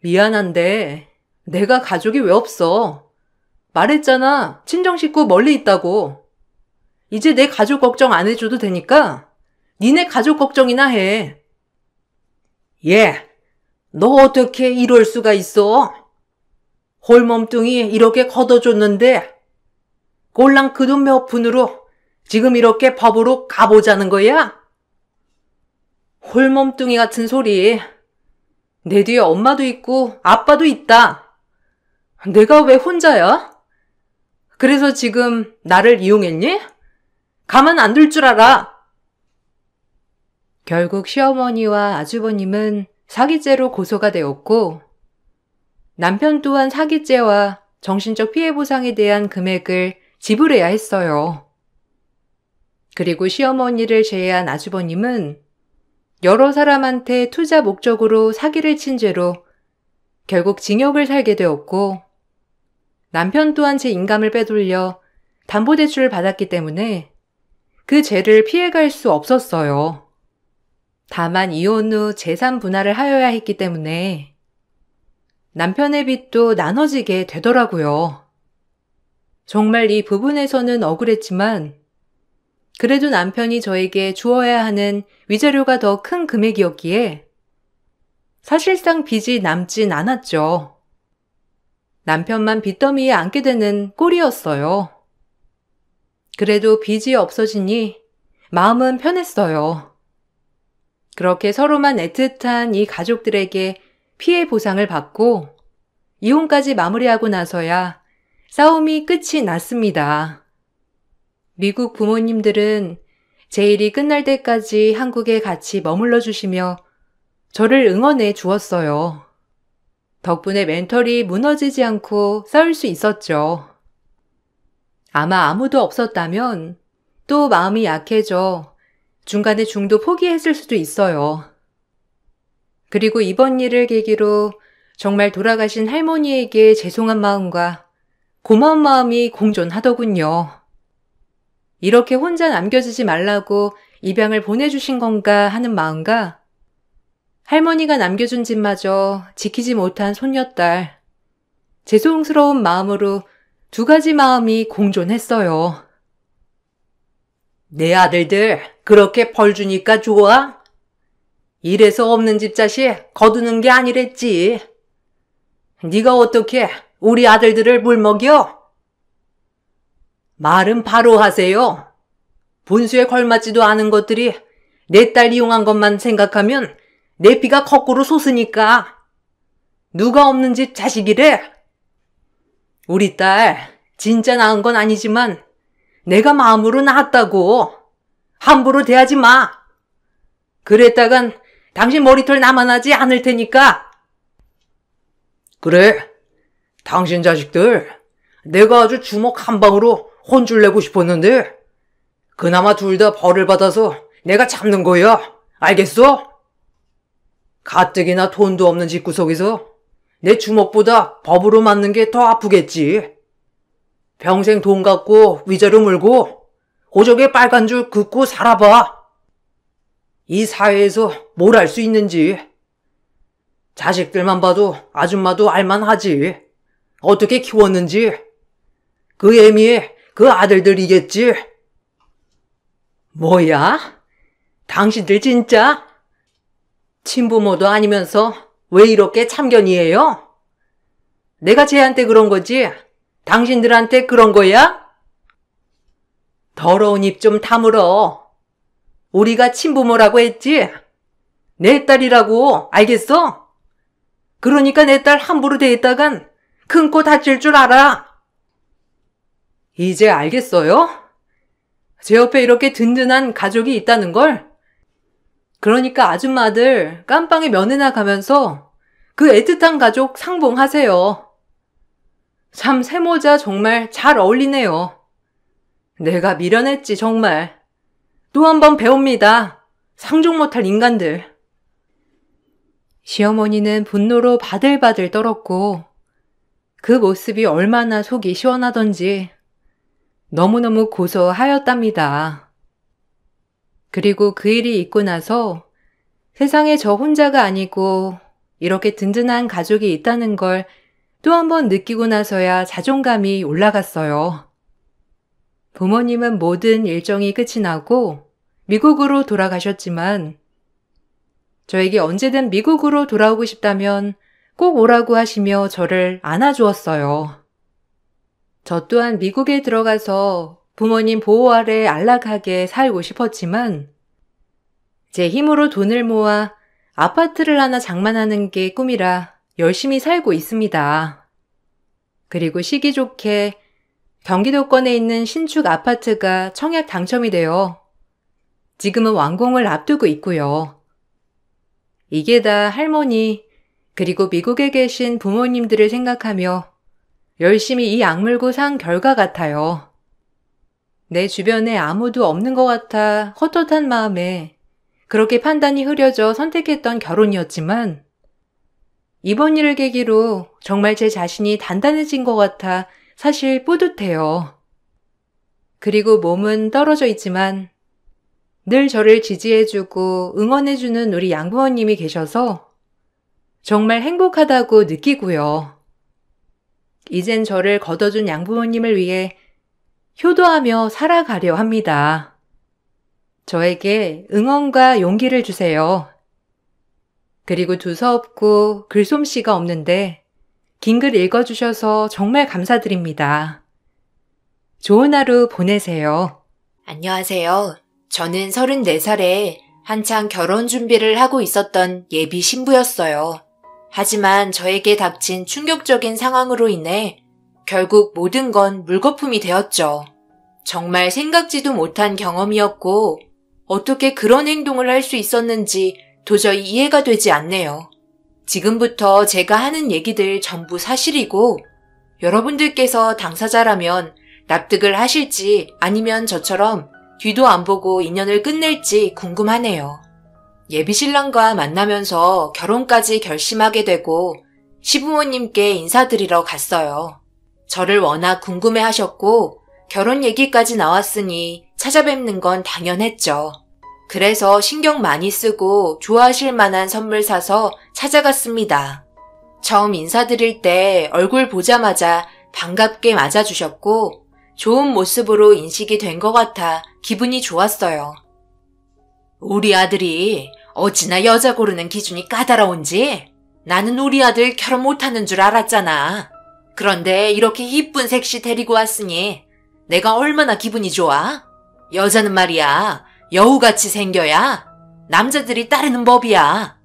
미안한데 내가 가족이 왜 없어? 말했잖아. 친정 식구 멀리 있다고. 이제 내 가족 걱정 안 해줘도 되니까 니네 가족 걱정이나 해. 너 어떻게 이럴 수가 있어? 홀몸뚱이 이렇게 걷어줬는데 꼴랑 그 돈 몇 푼으로 지금 이렇게 법으로 가보자는 거야? 홀몸뚱이 같은 소리. 내 뒤에 엄마도 있고 아빠도 있다. 내가 왜 혼자야? 그래서 지금 나를 이용했니? 가만 안 둘 줄 알아. 결국 시어머니와 아주버님은 사기죄로 고소가 되었고 남편 또한 사기죄와 정신적 피해 보상에 대한 금액을 지불해야 했어요. 그리고 시어머니를 제외한 아주버님은 여러 사람한테 투자 목적으로 사기를 친 죄로 결국 징역을 살게 되었고 남편 또한 제 인감을 빼돌려 담보대출을 받았기 때문에 그 죄를 피해갈 수 없었어요. 다만 이혼 후 재산 분할을 하여야 했기 때문에 남편의 빚도 나눠지게 되더라고요. 정말 이 부분에서는 억울했지만 그래도 남편이 저에게 주어야 하는 위자료가 더 큰 금액이었기에 사실상 빚이 남진 않았죠. 남편만 빚더미에 앉게 되는 꼴이었어요. 그래도 빚이 없어지니 마음은 편했어요. 그렇게 서로만 애틋한 이 가족들에게 피해 보상을 받고 이혼까지 마무리하고 나서야 싸움이 끝이 났습니다. 미국 부모님들은 제 일이 끝날 때까지 한국에 같이 머물러 주시며 저를 응원해 주었어요. 덕분에 멘털이 무너지지 않고 싸울 수 있었죠. 아마 아무도 없었다면 또 마음이 약해져 중간에 중도 포기했을 수도 있어요. 그리고 이번 일을 계기로 정말 돌아가신 할머니에게 죄송한 마음과 고마운 마음이 공존하더군요. 이렇게 혼자 남겨지지 말라고 입양을 보내주신 건가 하는 마음과 할머니가 남겨준 집마저 지키지 못한 손녀딸, 죄송스러운 마음으로 두 가지 마음이 공존했어요. 내 아들들 그렇게 벌 주니까 좋아? 이래서 없는 집 자식 거두는 게 아니랬지. 네가 어떻게 우리 아들들을 물먹여? 말은 바로 하세요. 분수에 걸맞지도 않은 것들이 내 딸 이용한 것만 생각하면 내 피가 거꾸로 솟으니까. 누가 없는 집 자식이래? 우리 딸 진짜 낳은 건 아니지만 내가 마음으로 낳았다고. 함부로 대하지 마. 그랬다간 당신 머리털 남아나지 않을 테니까. 그래, 당신 자식들 내가 아주 주먹 한 방으로 혼쭐 내고 싶었는데 그나마 둘 다 벌을 받아서 내가 잡는 거야. 알겠어? 가뜩이나 돈도 없는 집구석에서 내 주먹보다 법으로 맞는 게 더 아프겠지. 평생 돈 갖고 위자료 물고 호적에 빨간 줄 긋고 살아봐. 이 사회에서 뭘 할 수 있는지. 자식들만 봐도 아줌마도 알만하지. 어떻게 키웠는지. 그 애미의 그 아들들이겠지. 뭐야? 당신들 진짜? 친부모도 아니면서 왜 이렇게 참견이에요? 내가 쟤한테 그런 거지 당신들한테 그런 거야? 더러운 입 좀 다물어. 우리가 친부모라고 했지? 내 딸이라고, 알겠어? 그러니까 내 딸 함부로 대했다간 큰 코 다칠 줄 알아. 이제 알겠어요? 제 옆에 이렇게 든든한 가족이 있다는 걸? 그러니까 아줌마들 깜빵에 면회나 가면서 그 애틋한 가족 상봉하세요. 참 세모자 정말 잘 어울리네요. 내가 미련했지 정말. 또 한 번 배웁니다. 상종 못할 인간들. 시어머니는 분노로 바들바들 떨었고 그 모습이 얼마나 속이 시원하던지 너무너무 고소하였답니다. 그리고 그 일이 있고 나서 세상에 저 혼자가 아니고 이렇게 든든한 가족이 있다는 걸 또 한 번 느끼고 나서야 자존감이 올라갔어요. 부모님은 모든 일정이 끝이 나고 미국으로 돌아가셨지만 저에게 언제든 미국으로 돌아오고 싶다면 꼭 오라고 하시며 저를 안아주었어요. 저 또한 미국에 들어가서 부모님 보호 아래 안락하게 살고 싶었지만 제 힘으로 돈을 모아 아파트를 하나 장만하는 게 꿈이라 열심히 살고 있습니다. 그리고 시기 좋게 경기도권에 있는 신축 아파트가 청약 당첨이 되어 지금은 완공을 앞두고 있고요. 이게 다 할머니 그리고 미국에 계신 부모님들을 생각하며 열심히 이 악물고 산 결과 같아요. 내 주변에 아무도 없는 것 같아 헛헛한 마음에 그렇게 판단이 흐려져 선택했던 결혼이었지만 이번 일을 계기로 정말 제 자신이 단단해진 것 같아 사실 뿌듯해요. 그리고 몸은 떨어져 있지만 늘 저를 지지해주고 응원해주는 우리 양부모님이 계셔서 정말 행복하다고 느끼고요. 이젠 저를 걷어준 양부모님을 위해 효도하며 살아가려 합니다. 저에게 응원과 용기를 주세요. 그리고 두서없고 글솜씨가 없는데 긴 글 읽어주셔서 정말 감사드립니다. 좋은 하루 보내세요. 안녕하세요. 저는 34살에 한창 결혼 준비를 하고 있었던 예비 신부였어요. 하지만 저에게 닥친 충격적인 상황으로 인해 결국 모든 건 물거품이 되었죠. 정말 생각지도 못한 경험이었고 어떻게 그런 행동을 할 수 있었는지 도저히 이해가 되지 않네요. 지금부터 제가 하는 얘기들 전부 사실이고 여러분들께서 당사자라면 납득을 하실지 아니면 저처럼 뒤도 안 보고 인연을 끝낼지 궁금하네요. 예비신랑과 만나면서 결혼까지 결심하게 되고 시부모님께 인사드리러 갔어요. 저를 워낙 궁금해 하셨고 결혼 얘기까지 나왔으니 찾아뵙는 건 당연했죠. 그래서 신경 많이 쓰고 좋아하실 만한 선물 사서 찾아갔습니다. 처음 인사드릴 때 얼굴 보자마자 반갑게 맞아주셨고 좋은 모습으로 인식이 된 것 같아 기분이 좋았어요. 우리 아들이 어찌나 여자 고르는 기준이 까다로운지 나는 우리 아들 결혼 못하는 줄 알았잖아. 그런데 이렇게 이쁜 색시 데리고 왔으니 내가 얼마나 기분이 좋아? 여자는 말이야 여우같이 생겨야 남자들이 따르는 법이야.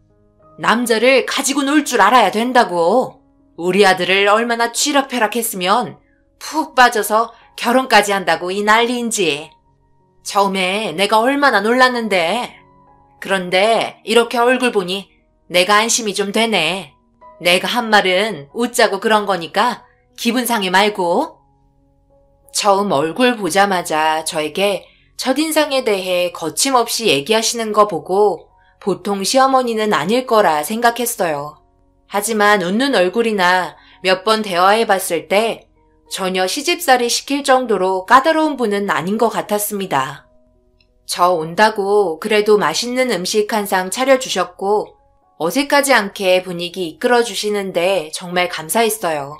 남자를 가지고 놀 줄 알아야 된다고. 우리 아들을 얼마나 쥐락펴락했으면 푹 빠져서 결혼까지 한다고 이 난리인지. 처음에 내가 얼마나 놀랐는데. 그런데 이렇게 얼굴 보니 내가 안심이 좀 되네. 내가 한 말은 웃자고 그런 거니까 기분 상해 말고. 처음 얼굴 보자마자 저에게 첫인상에 대해 거침없이 얘기하시는 거 보고 보통 시어머니는 아닐 거라 생각했어요. 하지만 웃는 얼굴이나 몇 번 대화해 봤을 때 전혀 시집살이 시킬 정도로 까다로운 분은 아닌 것 같았습니다. 저 온다고 그래도 맛있는 음식 한 상 차려주셨고 어색하지 않게 분위기 이끌어 주시는데 정말 감사했어요.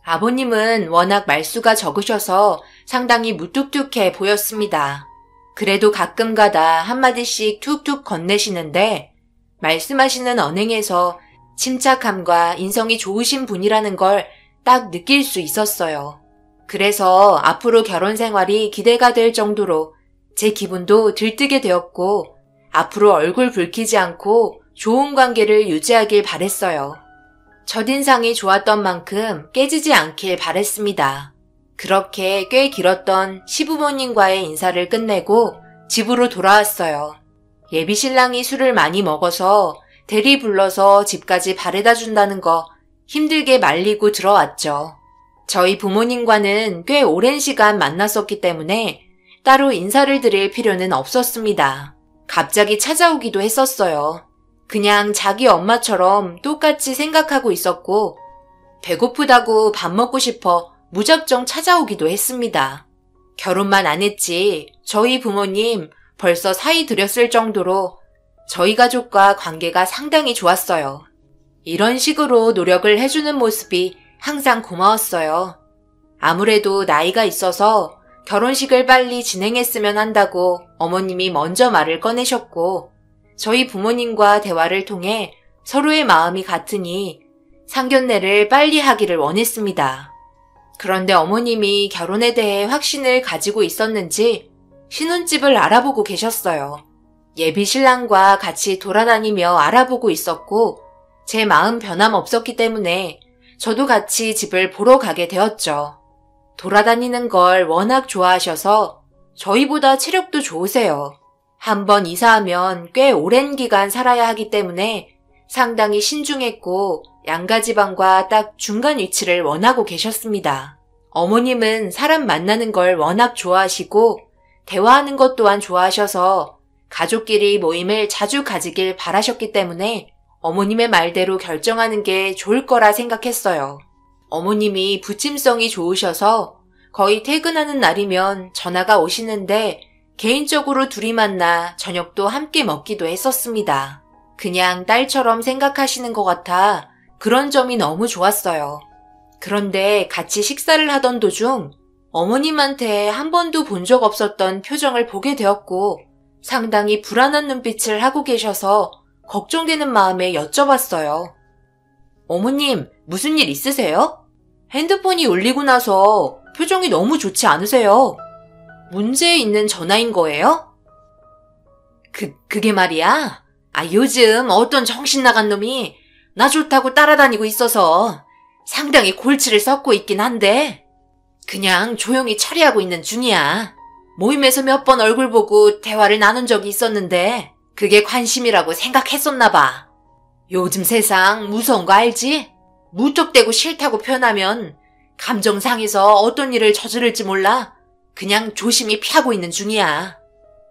아버님은 워낙 말수가 적으셔서 상당히 무뚝뚝해 보였습니다. 그래도 가끔가다 한마디씩 툭툭 건네시는데 말씀하시는 언행에서 침착함과 인성이 좋으신 분이라는 걸 딱 느낄 수 있었어요. 그래서 앞으로 결혼 생활이 기대가 될 정도로 제 기분도 들뜨게 되었고 앞으로 얼굴 붉히지 않고 좋은 관계를 유지하길 바랬어요. 첫인상이 좋았던 만큼 깨지지 않길 바랬습니다. 그렇게 꽤 길었던 시부모님과의 인사를 끝내고 집으로 돌아왔어요. 예비신랑이 술을 많이 먹어서 대리 불러서 집까지 바래다 준다는 거 힘들게 말리고 들어왔죠. 저희 부모님과는 꽤 오랜 시간 만났었기 때문에 따로 인사를 드릴 필요는 없었습니다. 갑자기 찾아오기도 했었어요. 그냥 자기 엄마처럼 똑같이 생각하고 있었고 배고프다고 밥 먹고 싶어 무작정 찾아오기도 했습니다. 결혼만 안 했지 저희 부모님 벌써 사이 들였을 정도로 저희 가족과 관계가 상당히 좋았어요. 이런 식으로 노력을 해주는 모습이 항상 고마웠어요. 아무래도 나이가 있어서 결혼식을 빨리 진행했으면 한다고 어머님이 먼저 말을 꺼내셨고 저희 부모님과 대화를 통해 서로의 마음이 같으니 상견례를 빨리 하기를 원했습니다. 그런데 어머님이 결혼에 대해 확신을 가지고 있었는지 신혼집을 알아보고 계셨어요. 예비 신랑과 같이 돌아다니며 알아보고 있었고 제 마음 변함없었기 때문에 저도 같이 집을 보러 가게 되었죠. 돌아다니는 걸 워낙 좋아하셔서 저희보다 체력도 좋으세요. 한번 이사하면 꽤 오랜 기간 살아야 하기 때문에 상당히 신중했고 양가지방과 딱 중간 위치를 원하고 계셨습니다. 어머님은 사람 만나는 걸 워낙 좋아하시고 대화하는 것 또한 좋아하셔서 가족끼리 모임을 자주 가지길 바라셨기 때문에 어머님의 말대로 결정하는 게 좋을 거라 생각했어요. 어머님이 부침성이 좋으셔서 거의 퇴근하는 날이면 전화가 오시는데 개인적으로 둘이 만나 저녁도 함께 먹기도 했었습니다. 그냥 딸처럼 생각하시는 것 같아 그런 점이 너무 좋았어요. 그런데 같이 식사를 하던 도중 어머님한테 한 번도 본 적 없었던 표정을 보게 되었고 상당히 불안한 눈빛을 하고 계셔서 걱정되는 마음에 여쭤봤어요. 어머님, 무슨 일 있으세요? 핸드폰이 울리고 나서 표정이 너무 좋지 않으세요. 문제 있는 전화인 거예요? 그게 말이야. 요즘 어떤 정신 나간 놈이 나 좋다고 따라다니고 있어서 상당히 골치를 썩고 있긴 한데 그냥 조용히 처리하고 있는 중이야. 모임에서 몇 번 얼굴 보고 대화를 나눈 적이 있었는데 그게 관심이라고 생각했었나 봐. 요즘 세상 무서운 거 알지? 무턱대고 싫다고 표현하면 감정 상해서 어떤 일을 저지를지 몰라 그냥 조심히 피하고 있는 중이야.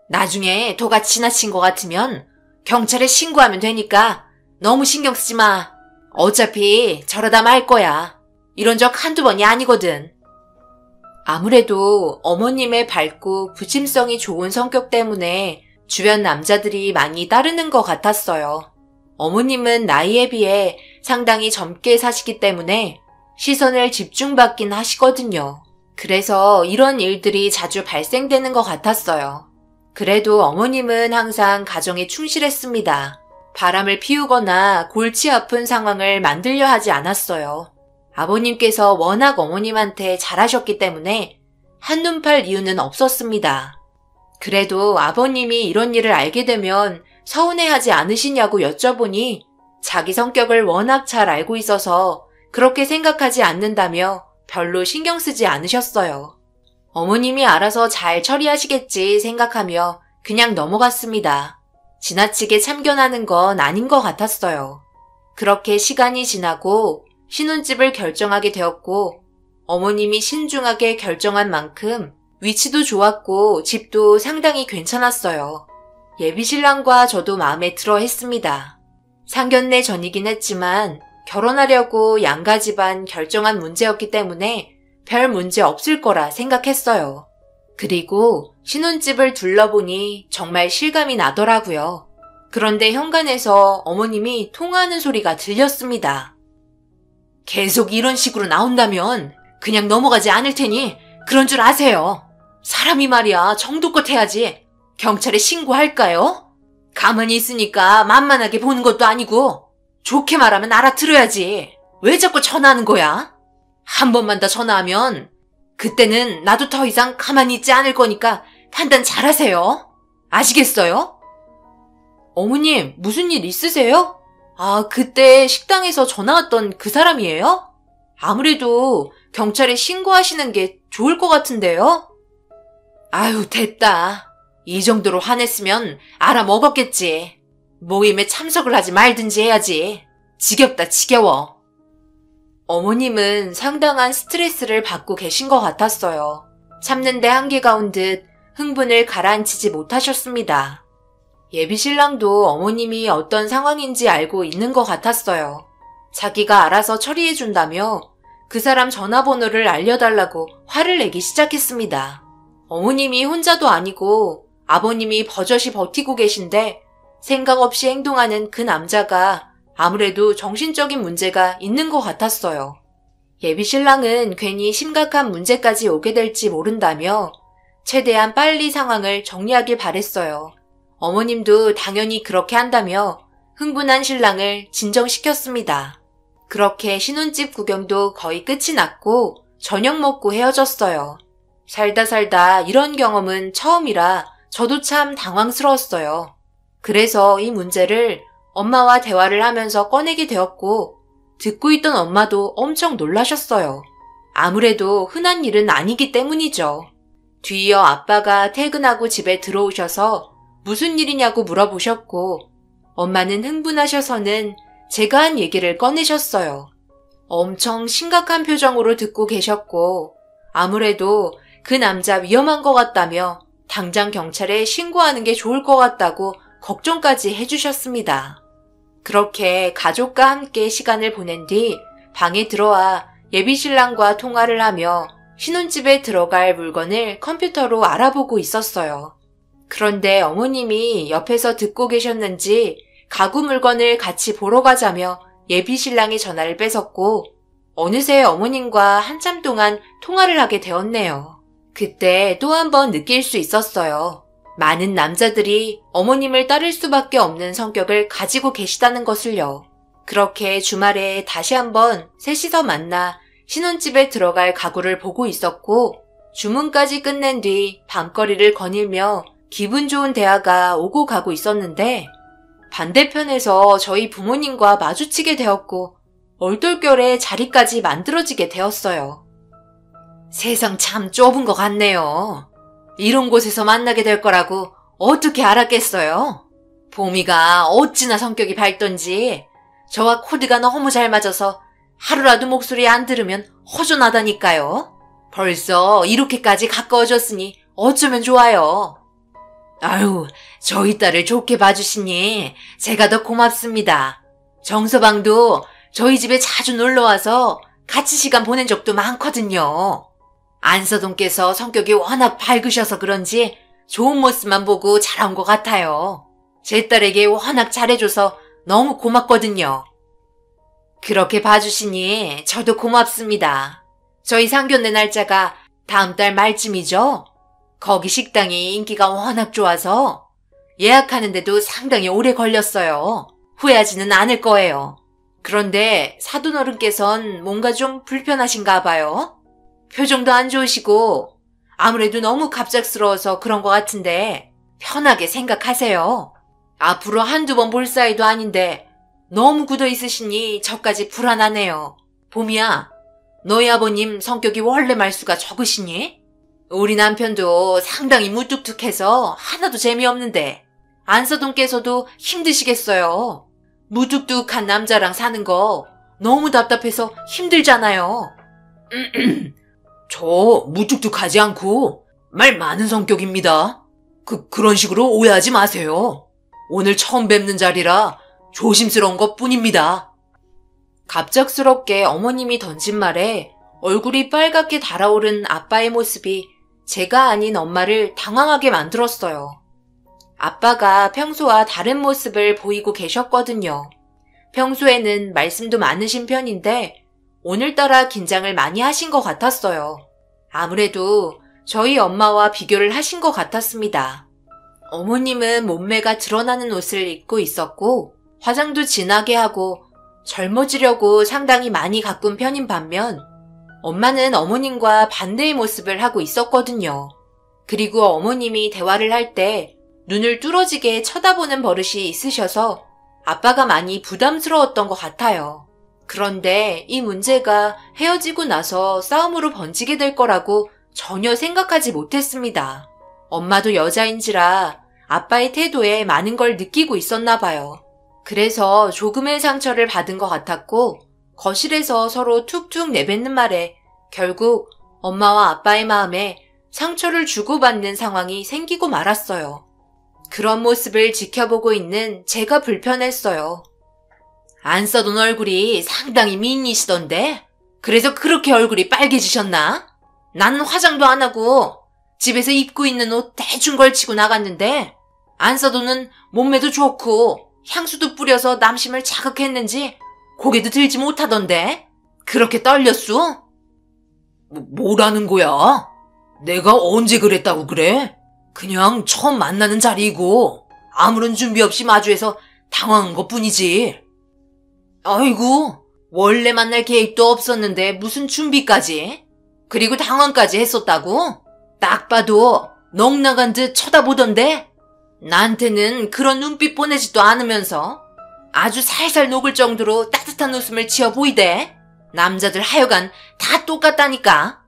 나중에 도가 지나친 것 같으면 경찰에 신고하면 되니까 너무 신경 쓰지 마. 어차피 저러다 말 거야. 이런 적 한두 번이 아니거든. 아무래도 어머님의 밝고 부침성이 좋은 성격 때문에 주변 남자들이 많이 따르는 것 같았어요. 어머님은 나이에 비해 상당히 젊게 사시기 때문에 시선을 집중받긴 하시거든요. 그래서 이런 일들이 자주 발생되는 것 같았어요. 그래도 어머님은 항상 가정에 충실했습니다. 바람을 피우거나 골치 아픈 상황을 만들려 하지 않았어요. 아버님께서 워낙 어머님한테 잘하셨기 때문에 한눈 팔 이유는 없었습니다. 그래도 아버님이 이런 일을 알게 되면 서운해하지 않으시냐고 여쭤보니 자기 성격을 워낙 잘 알고 있어서 그렇게 생각하지 않는다며 별로 신경 쓰지 않으셨어요. 어머님이 알아서 잘 처리하시겠지 생각하며 그냥 넘어갔습니다. 지나치게 참견하는 건 아닌 것 같았어요. 그렇게 시간이 지나고 신혼집을 결정하게 되었고 어머님이 신중하게 결정한 만큼 위치도 좋았고 집도 상당히 괜찮았어요. 예비신랑과 저도 마음에 들어 했습니다. 상견례 전이긴 했지만 결혼하려고 양가 집안 결정한 문제였기 때문에 별 문제 없을 거라 생각했어요. 그리고 신혼집을 둘러보니 정말 실감이 나더라고요. 그런데 현관에서 어머님이 통화하는 소리가 들렸습니다. 계속 이런 식으로 나온다면 그냥 넘어가지 않을 테니 그런 줄 아세요. 사람이 말이야 정도껏 해야지. 경찰에 신고할까요? 가만히 있으니까 만만하게 보는 것도 아니고 좋게 말하면 알아들어야지. 왜 자꾸 전화하는 거야? 한 번만 더 전화하면 그때는 나도 더 이상 가만히 있지 않을 거니까 판단 잘하세요. 아시겠어요? 어머님, 무슨 일 있으세요? 그때 식당에서 전화 왔던 그 사람이에요? 아무래도 경찰에 신고하시는 게 좋을 것 같은데요? 아유, 됐다. 이 정도로 화냈으면 알아먹었겠지. 모임에 참석을 하지 말든지 해야지. 지겹다, 지겨워. 어머님은 상당한 스트레스를 받고 계신 것 같았어요. 참는데 한계가 온 듯 흥분을 가라앉히지 못하셨습니다. 예비신랑도 어머님이 어떤 상황인지 알고 있는 것 같았어요. 자기가 알아서 처리해준다며 그 사람 전화번호를 알려달라고 화를 내기 시작했습니다. 어머님이 혼자도 아니고 아버님이 버젓이 버티고 계신데 생각 없이 행동하는 그 남자가 아무래도 정신적인 문제가 있는 것 같았어요. 예비신랑은 괜히 심각한 문제까지 오게 될지 모른다며 최대한 빨리 상황을 정리하길 바랬어요. 어머님도 당연히 그렇게 한다며 흥분한 신랑을 진정시켰습니다. 그렇게 신혼집 구경도 거의 끝이 났고 저녁 먹고 헤어졌어요. 살다 이런 경험은 처음이라 저도 참 당황스러웠어요. 그래서 이 문제를 엄마와 대화를 하면서 꺼내게 되었고, 듣고 있던 엄마도 엄청 놀라셨어요. 아무래도 흔한 일은 아니기 때문이죠. 뒤이어 아빠가 퇴근하고 집에 들어오셔서 무슨 일이냐고 물어보셨고, 엄마는 흥분하셔서는 제가 한 얘기를 꺼내셨어요. 엄청 심각한 표정으로 듣고 계셨고, 아무래도 그 남자 위험한 것 같다며 당장 경찰에 신고하는 게 좋을 것 같다고 걱정까지 해주셨습니다. 그렇게 가족과 함께 시간을 보낸 뒤 방에 들어와 예비신랑과 통화를 하며 신혼집에 들어갈 물건을 컴퓨터로 알아보고 있었어요. 그런데 어머님이 옆에서 듣고 계셨는지 가구 물건을 같이 보러 가자며 예비신랑의 전화를 뺏었고, 어느새 어머님과 한참 동안 통화를 하게 되었네요. 그때 또 한 번 느낄 수 있었어요. 많은 남자들이 어머님을 따를 수밖에 없는 성격을 가지고 계시다는 것을요. 그렇게 주말에 다시 한번 셋이서 만나 신혼집에 들어갈 가구를 보고 있었고, 주문까지 끝낸 뒤 밤거리를 거닐며 기분 좋은 대화가 오고 가고 있었는데, 반대편에서 저희 부모님과 마주치게 되었고 얼떨결에 자리까지 만들어지게 되었어요. 세상 참 좁은 것 같네요. 이런 곳에서 만나게 될 거라고 어떻게 알았겠어요? 봄이가 어찌나 성격이 밝던지 저와 코드가 너무 잘 맞아서 하루라도 목소리 안 들으면 허전하다니까요. 벌써 이렇게까지 가까워졌으니 어쩌면 좋아요. 아유, 저희 딸을 좋게 봐주시니 제가 더 고맙습니다. 정서방도 저희 집에 자주 놀러와서 같이 시간 보낸 적도 많거든요. 안서동께서 성격이 워낙 밝으셔서 그런지 좋은 모습만 보고 자라온 것 같아요. 제 딸에게 워낙 잘해줘서 너무 고맙거든요. 그렇게 봐주시니 저도 고맙습니다. 저희 상견례 날짜가 다음 달 말쯤이죠? 거기 식당이 인기가 워낙 좋아서 예약하는데도 상당히 오래 걸렸어요. 후회하지는 않을 거예요. 그런데 사돈어른께선 뭔가 좀 불편하신가 봐요. 표정도 안 좋으시고 아무래도 너무 갑작스러워서 그런 것 같은데 편하게 생각하세요. 앞으로 한두 번 볼 사이도 아닌데 너무 굳어 있으시니 저까지 불안하네요. 봄이야, 너희 아버님 성격이 원래 말수가 적으시니? 우리 남편도 상당히 무뚝뚝해서 하나도 재미없는데 안서동께서도 힘드시겠어요. 무뚝뚝한 남자랑 사는 거 너무 답답해서 힘들잖아요. 저 무뚝뚝하지 않고 말 많은 성격입니다. 그런 식으로 오해하지 마세요. 오늘 처음 뵙는 자리라 조심스러운 것 뿐입니다. 갑작스럽게 어머님이 던진 말에 얼굴이 빨갛게 달아오른 아빠의 모습이 제가 아닌 엄마를 당황하게 만들었어요. 아빠가 평소와 다른 모습을 보이고 계셨거든요. 평소에는 말씀도 많으신 편인데 오늘따라 긴장을 많이 하신 것 같았어요. 아무래도 저희 엄마와 비교를 하신 것 같았습니다. 어머님은 몸매가 드러나는 옷을 입고 있었고 화장도 진하게 하고 젊어지려고 상당히 많이 가꾼 편인 반면 엄마는 어머님과 반대의 모습을 하고 있었거든요. 그리고 어머님이 대화를 할 때 눈을 뚫어지게 쳐다보는 버릇이 있으셔서 아빠가 많이 부담스러웠던 것 같아요. 그런데 이 문제가 헤어지고 나서 싸움으로 번지게 될 거라고 전혀 생각하지 못했습니다. 엄마도 여자인지라 아빠의 태도에 많은 걸 느끼고 있었나 봐요. 그래서 조금의 상처를 받은 것 같았고 거실에서 서로 툭툭 내뱉는 말에 결국 엄마와 아빠의 마음에 상처를 주고받는 상황이 생기고 말았어요. 그런 모습을 지켜보고 있는 제가 불편했어요. 안 써둔 얼굴이 상당히 미인이시던데? 그래서 그렇게 얼굴이 빨개지셨나? 나는 화장도 안 하고 집에서 입고 있는 옷 대충 걸치고 나갔는데 안 써둔은 몸매도 좋고 향수도 뿌려서 남심을 자극했는지 고개도 들지 못하던데? 그렇게 떨렸소? 뭐라는 거야? 내가 언제 그랬다고 그래? 그냥 처음 만나는 자리이고 아무런 준비 없이 마주해서 당황한 것뿐이지. 아이고, 원래 만날 계획도 없었는데 무슨 준비까지? 그리고 당황까지 했었다고? 딱 봐도 넋 나간 듯 쳐다보던데? 나한테는 그런 눈빛 보내지도 않으면서 아주 살살 녹을 정도로 따뜻한 웃음을 지어 보이대. 남자들 하여간 다 똑같다니까.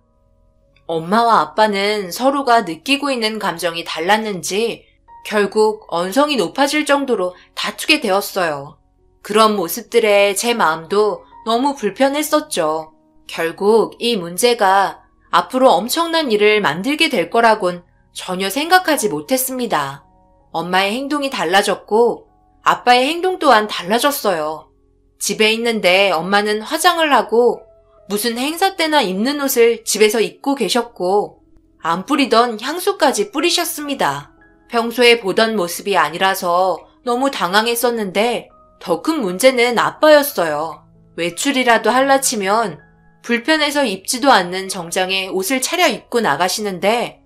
엄마와 아빠는 서로가 느끼고 있는 감정이 달랐는지 결국 언성이 높아질 정도로 다투게 되었어요. 그런 모습들에 제 마음도 너무 불편했었죠. 결국 이 문제가 앞으로 엄청난 일을 만들게 될 거라곤 전혀 생각하지 못했습니다. 엄마의 행동이 달라졌고 아빠의 행동 또한 달라졌어요. 집에 있는데 엄마는 화장을 하고 무슨 행사 때나 입는 옷을 집에서 입고 계셨고 안 뿌리던 향수까지 뿌리셨습니다. 평소에 보던 모습이 아니라서 너무 당황했었는데 더 큰 문제는 아빠였어요. 외출이라도 할라 치면 불편해서 입지도 않는 정장에 옷을 차려입고 나가시는데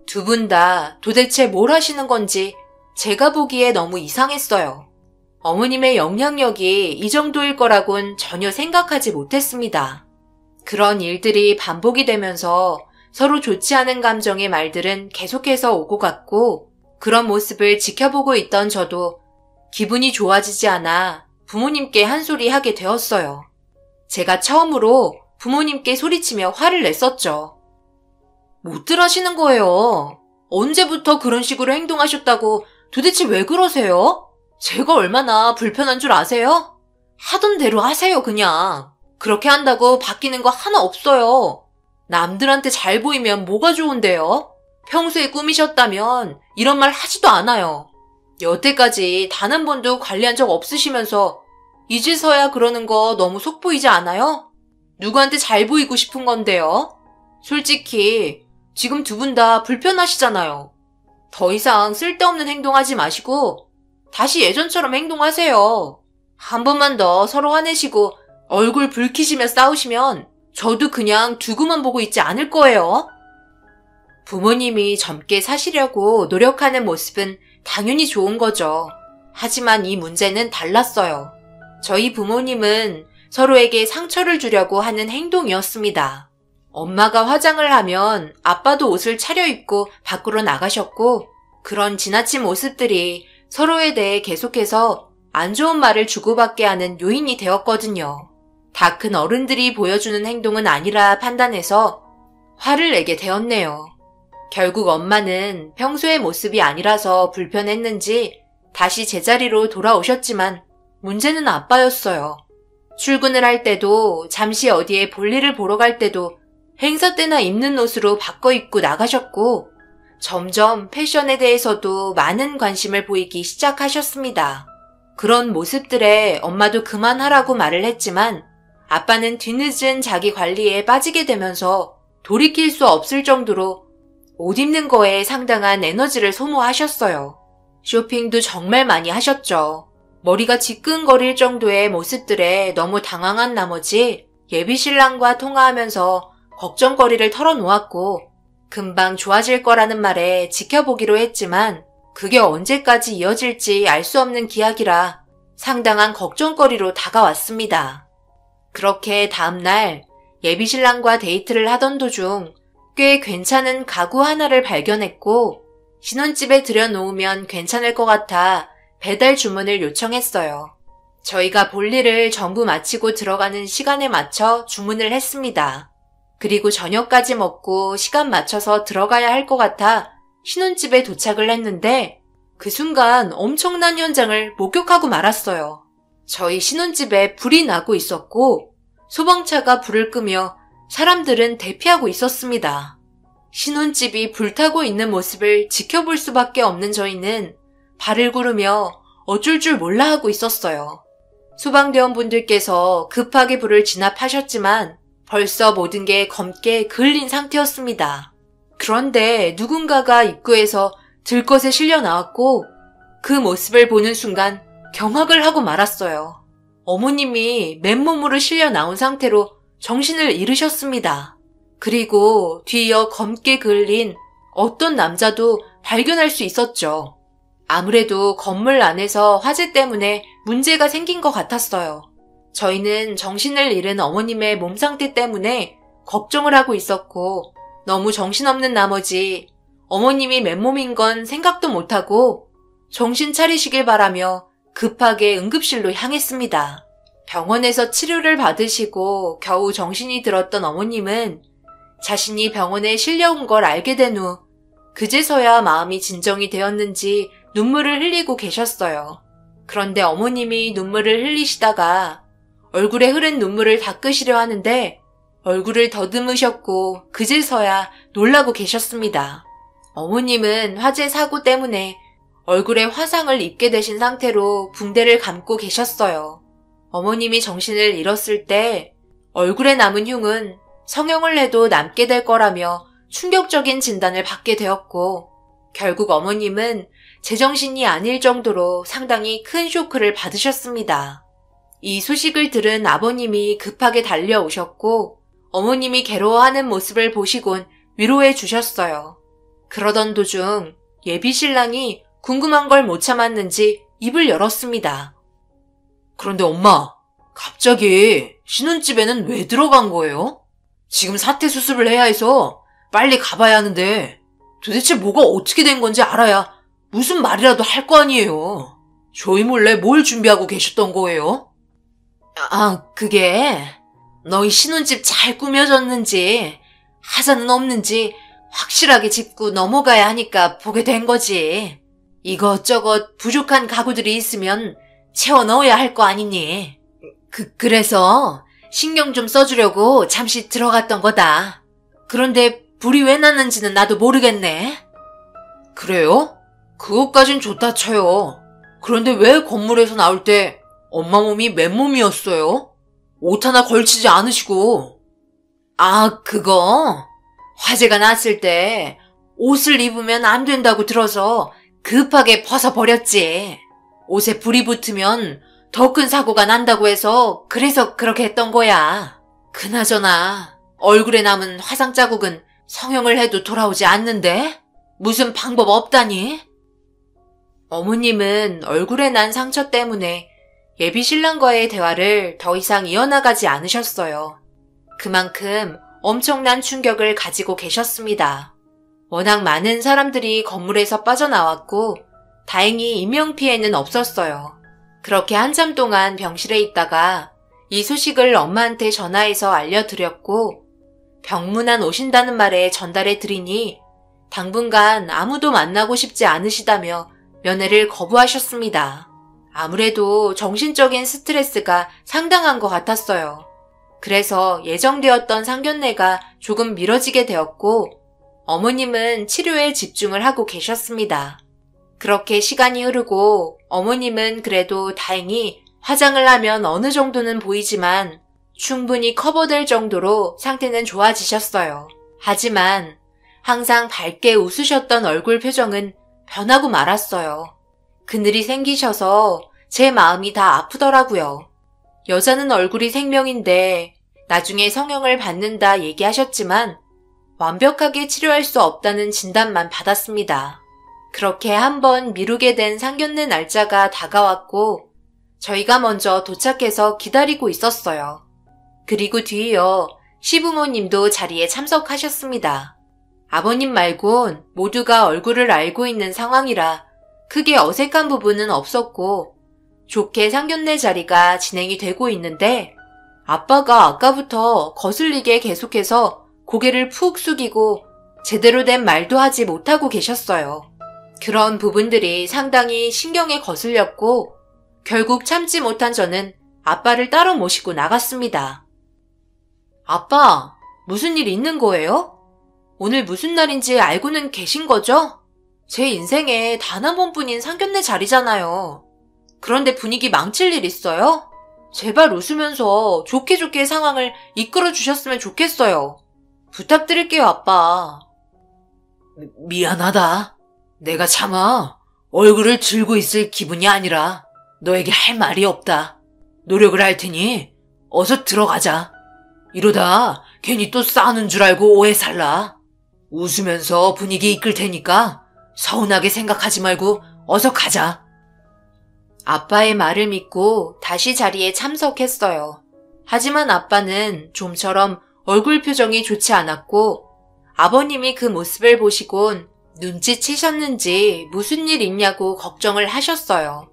두 분 다 도대체 뭘 하시는 건지 제가 보기에 너무 이상했어요. 어머님의 영향력이 이 정도일 거라곤 전혀 생각하지 못했습니다. 그런 일들이 반복이 되면서 서로 좋지 않은 감정의 말들은 계속해서 오고 갔고 그런 모습을 지켜보고 있던 저도 기분이 좋아지지 않아 부모님께 한 소리 하게 되었어요. 제가 처음으로 부모님께 소리치며 화를 냈었죠. 못들 하시는 거예요. 언제부터 그런 식으로 행동하셨다고 도대체 왜 그러세요? 제가 얼마나 불편한 줄 아세요? 하던 대로 하세요, 그냥. 그렇게 한다고 바뀌는 거 하나 없어요. 남들한테 잘 보이면 뭐가 좋은데요? 평소에 꾸미셨다면 이런 말 하지도 않아요. 여태까지 단 한 번도 관리한 적 없으시면서 이제서야 그러는 거 너무 속 보이지 않아요? 누구한테 잘 보이고 싶은 건데요? 솔직히 지금 두 분 다 불편하시잖아요. 더 이상 쓸데없는 행동하지 마시고 다시 예전처럼 행동하세요. 한 번만 더 서로 화내시고 얼굴 붉히시며 싸우시면 저도 그냥 두고만 보고 있지 않을 거예요. 부모님이 젊게 사시려고 노력하는 모습은 당연히 좋은 거죠. 하지만 이 문제는 달랐어요. 저희 부모님은 서로에게 상처를 주려고 하는 행동이었습니다. 엄마가 화장을 하면 아빠도 옷을 차려입고 밖으로 나가셨고 그런 지나친 모습들이 서로에 대해 계속해서 안 좋은 말을 주고받게 하는 요인이 되었거든요. 다 큰 어른들이 보여주는 행동은 아니라 판단해서 화를 내게 되었네요. 결국 엄마는 평소의 모습이 아니라서 불편했는지 다시 제자리로 돌아오셨지만 문제는 아빠였어요. 출근을 할 때도 잠시 어디에 볼일을 보러 갈 때도 행사 때나 입는 옷으로 바꿔 입고 나가셨고 점점 패션에 대해서도 많은 관심을 보이기 시작하셨습니다. 그런 모습들에 엄마도 그만하라고 말을 했지만 아빠는 뒤늦은 자기 관리에 빠지게 되면서 돌이킬 수 없을 정도로 옷 입는 거에 상당한 에너지를 소모하셨어요. 쇼핑도 정말 많이 하셨죠. 머리가 지끈거릴 정도의 모습들에 너무 당황한 나머지 예비신랑과 통화하면서 걱정거리를 털어놓았고 금방 좋아질 거라는 말에 지켜보기로 했지만 그게 언제까지 이어질지 알 수 없는 기약이라 상당한 걱정거리로 다가왔습니다. 그렇게 다음날 예비신랑과 데이트를 하던 도중 꽤 괜찮은 가구 하나를 발견했고 신혼집에 들여놓으면 괜찮을 것 같아 배달 주문을 요청했어요. 저희가 볼일을 전부 마치고 들어가는 시간에 맞춰 주문을 했습니다. 그리고 저녁까지 먹고 시간 맞춰서 들어가야 할 것 같아 신혼집에 도착을 했는데 그 순간 엄청난 현장을 목격하고 말았어요. 저희 신혼집에 불이 나고 있었고 소방차가 불을 끄며 사람들은 대피하고 있었습니다. 신혼집이 불타고 있는 모습을 지켜볼 수밖에 없는 저희는 발을 구르며 어쩔 줄 몰라 하고 있었어요. 소방대원분들께서 급하게 불을 진압하셨지만 벌써 모든 게 검게 그을린 상태였습니다. 그런데 누군가가 입구에서 들것에 실려 나왔고 그 모습을 보는 순간 경악을 하고 말았어요. 어머님이 맨몸으로 실려 나온 상태로 정신을 잃으셨습니다. 그리고 뒤이어 검게 그을린 어떤 남자도 발견할 수 있었죠. 아무래도 건물 안에서 화재 때문에 문제가 생긴 것 같았어요. 저희는 정신을 잃은 어머님의 몸 상태 때문에 걱정을 하고 있었고 너무 정신없는 나머지 어머님이 맨몸인 건 생각도 못하고 정신 차리시길 바라며 급하게 응급실로 향했습니다. 병원에서 치료를 받으시고 겨우 정신이 들었던 어머님은 자신이 병원에 실려온 걸 알게 된 후 그제서야 마음이 진정이 되었는지 눈물을 흘리고 계셨어요. 그런데 어머님이 눈물을 흘리시다가 얼굴에 흐른 눈물을 닦으시려 하는데 얼굴을 더듬으셨고 그제서야 놀라고 계셨습니다. 어머님은 화재 사고 때문에 얼굴에 화상을 입게 되신 상태로 붕대를 감고 계셨어요. 어머님이 정신을 잃었을 때 얼굴에 남은 흉은 성형을 해도 남게 될 거라며 충격적인 진단을 받게 되었고 결국 어머님은 제정신이 아닐 정도로 상당히 큰 쇼크를 받으셨습니다. 이 소식을 들은 아버님이 급하게 달려오셨고 어머님이 괴로워하는 모습을 보시곤 위로해 주셨어요. 그러던 도중 예비 신랑이 궁금한 걸 못 참았는지 입을 열었습니다. 그런데 엄마, 갑자기 신혼집에는 왜 들어간 거예요? 지금 사태 수습을 해야 해서 빨리 가봐야 하는데 도대체 뭐가 어떻게 된 건지 알아야 무슨 말이라도 할 거 아니에요. 저희 몰래 뭘 준비하고 계셨던 거예요? 그게 너희 신혼집 잘 꾸며졌는지 하자는 없는지 확실하게 짚고 넘어가야 하니까 보게 된 거지. 이것저것 부족한 가구들이 있으면 채워 넣어야 할 거 아니니. 그래서 신경 좀 써주려고 잠시 들어갔던 거다. 그런데 불이 왜 났는지는 나도 모르겠네. 그래요? 그것까진 좋다 쳐요. 그런데 왜 건물에서 나올 때 엄마 몸이 맨몸이었어요? 옷 하나 걸치지 않으시고. 그거 화재가 났을 때 옷을 입으면 안 된다고 들어서 급하게 벗어버렸지. 옷에 불이 붙으면 더 큰 사고가 난다고 해서 그래서 그렇게 했던 거야. 그나저나 얼굴에 남은 화상 자국은 성형을 해도 돌아오지 않는데? 무슨 방법 없다니? 어머님은 얼굴에 난 상처 때문에 예비 신랑과의 대화를 더 이상 이어나가지 않으셨어요. 그만큼 엄청난 충격을 가지고 계셨습니다. 워낙 많은 사람들이 건물에서 빠져나왔고 다행히 인명피해는 없었어요. 그렇게 한참 동안 병실에 있다가 이 소식을 엄마한테 전화해서 알려드렸고 병문안 오신다는 말에 전달해 드리니 당분간 아무도 만나고 싶지 않으시다며 면회를 거부하셨습니다. 아무래도 정신적인 스트레스가 상당한 것 같았어요. 그래서 예정되었던 상견례가 조금 미뤄지게 되었고 어머님은 치료에 집중을 하고 계셨습니다. 그렇게 시간이 흐르고 어머님은 그래도 다행히 화장을 하면 어느 정도는 보이지만 충분히 커버될 정도로 상태는 좋아지셨어요. 하지만 항상 밝게 웃으셨던 얼굴 표정은 변하고 말았어요. 그늘이 생기셔서 제 마음이 다 아프더라고요. 여자는 얼굴이 생명인데 나중에 성형을 받는다 얘기하셨지만 완벽하게 치료할 수 없다는 진단만 받았습니다. 그렇게 한번 미루게 된 상견례 날짜가 다가왔고 저희가 먼저 도착해서 기다리고 있었어요. 그리고 뒤이어 시부모님도 자리에 참석하셨습니다. 아버님 말곤 모두가 얼굴을 알고 있는 상황이라 크게 어색한 부분은 없었고 좋게 상견례 자리가 진행이 되고 있는데 아빠가 아까부터 거슬리게 계속해서 고개를 푹 숙이고 제대로 된 말도 하지 못하고 계셨어요. 그런 부분들이 상당히 신경에 거슬렸고 결국 참지 못한 저는 아빠를 따로 모시고 나갔습니다. 아빠, 무슨 일 있는 거예요? 오늘 무슨 날인지 알고는 계신 거죠? 제 인생에 단 한 번뿐인 상견례 자리잖아요. 그런데 분위기 망칠 일 있어요? 제발 웃으면서 좋게 상황을 이끌어 주셨으면 좋겠어요. 부탁드릴게요, 아빠. 미안하다. 내가 차마 얼굴을 들고 있을 기분이 아니라 너에게 할 말이 없다. 노력을 할 테니 어서 들어가자. 이러다 괜히 또 싸우는 줄 알고 오해 살라. 웃으면서 분위기 이끌 테니까 서운하게 생각하지 말고 어서 가자. 아빠의 말을 믿고 다시 자리에 참석했어요. 하지만 아빠는 좀처럼 얼굴 표정이 좋지 않았고 아버님이 그 모습을 보시곤 눈치채셨는지 무슨 일 있냐고 걱정을 하셨어요.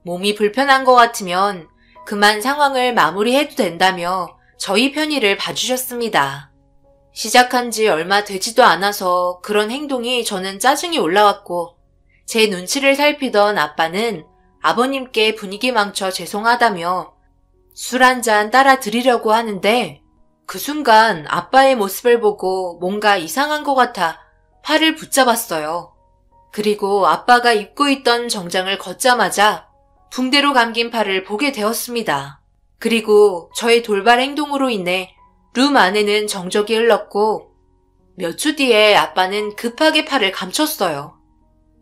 몸이 불편한 것 같으면 그만 상황을 마무리해도 된다며 저희 편의를 봐주셨습니다. 시작한 지 얼마 되지도 않아서 그런 행동이 저는 짜증이 올라왔고 제 눈치를 살피던 아빠는 아버님께 분위기 망쳐 죄송하다며 술 한 잔 따라 드리려고 하는데 그 순간 아빠의 모습을 보고 뭔가 이상한 것 같아 팔을 붙잡았어요. 그리고 아빠가 입고 있던 정장을 걷자마자 붕대로 감긴 팔을 보게 되었습니다. 그리고 저의 돌발 행동으로 인해 룸 안에는 정적이 흘렀고 몇 초 뒤에 아빠는 급하게 팔을 감췄어요.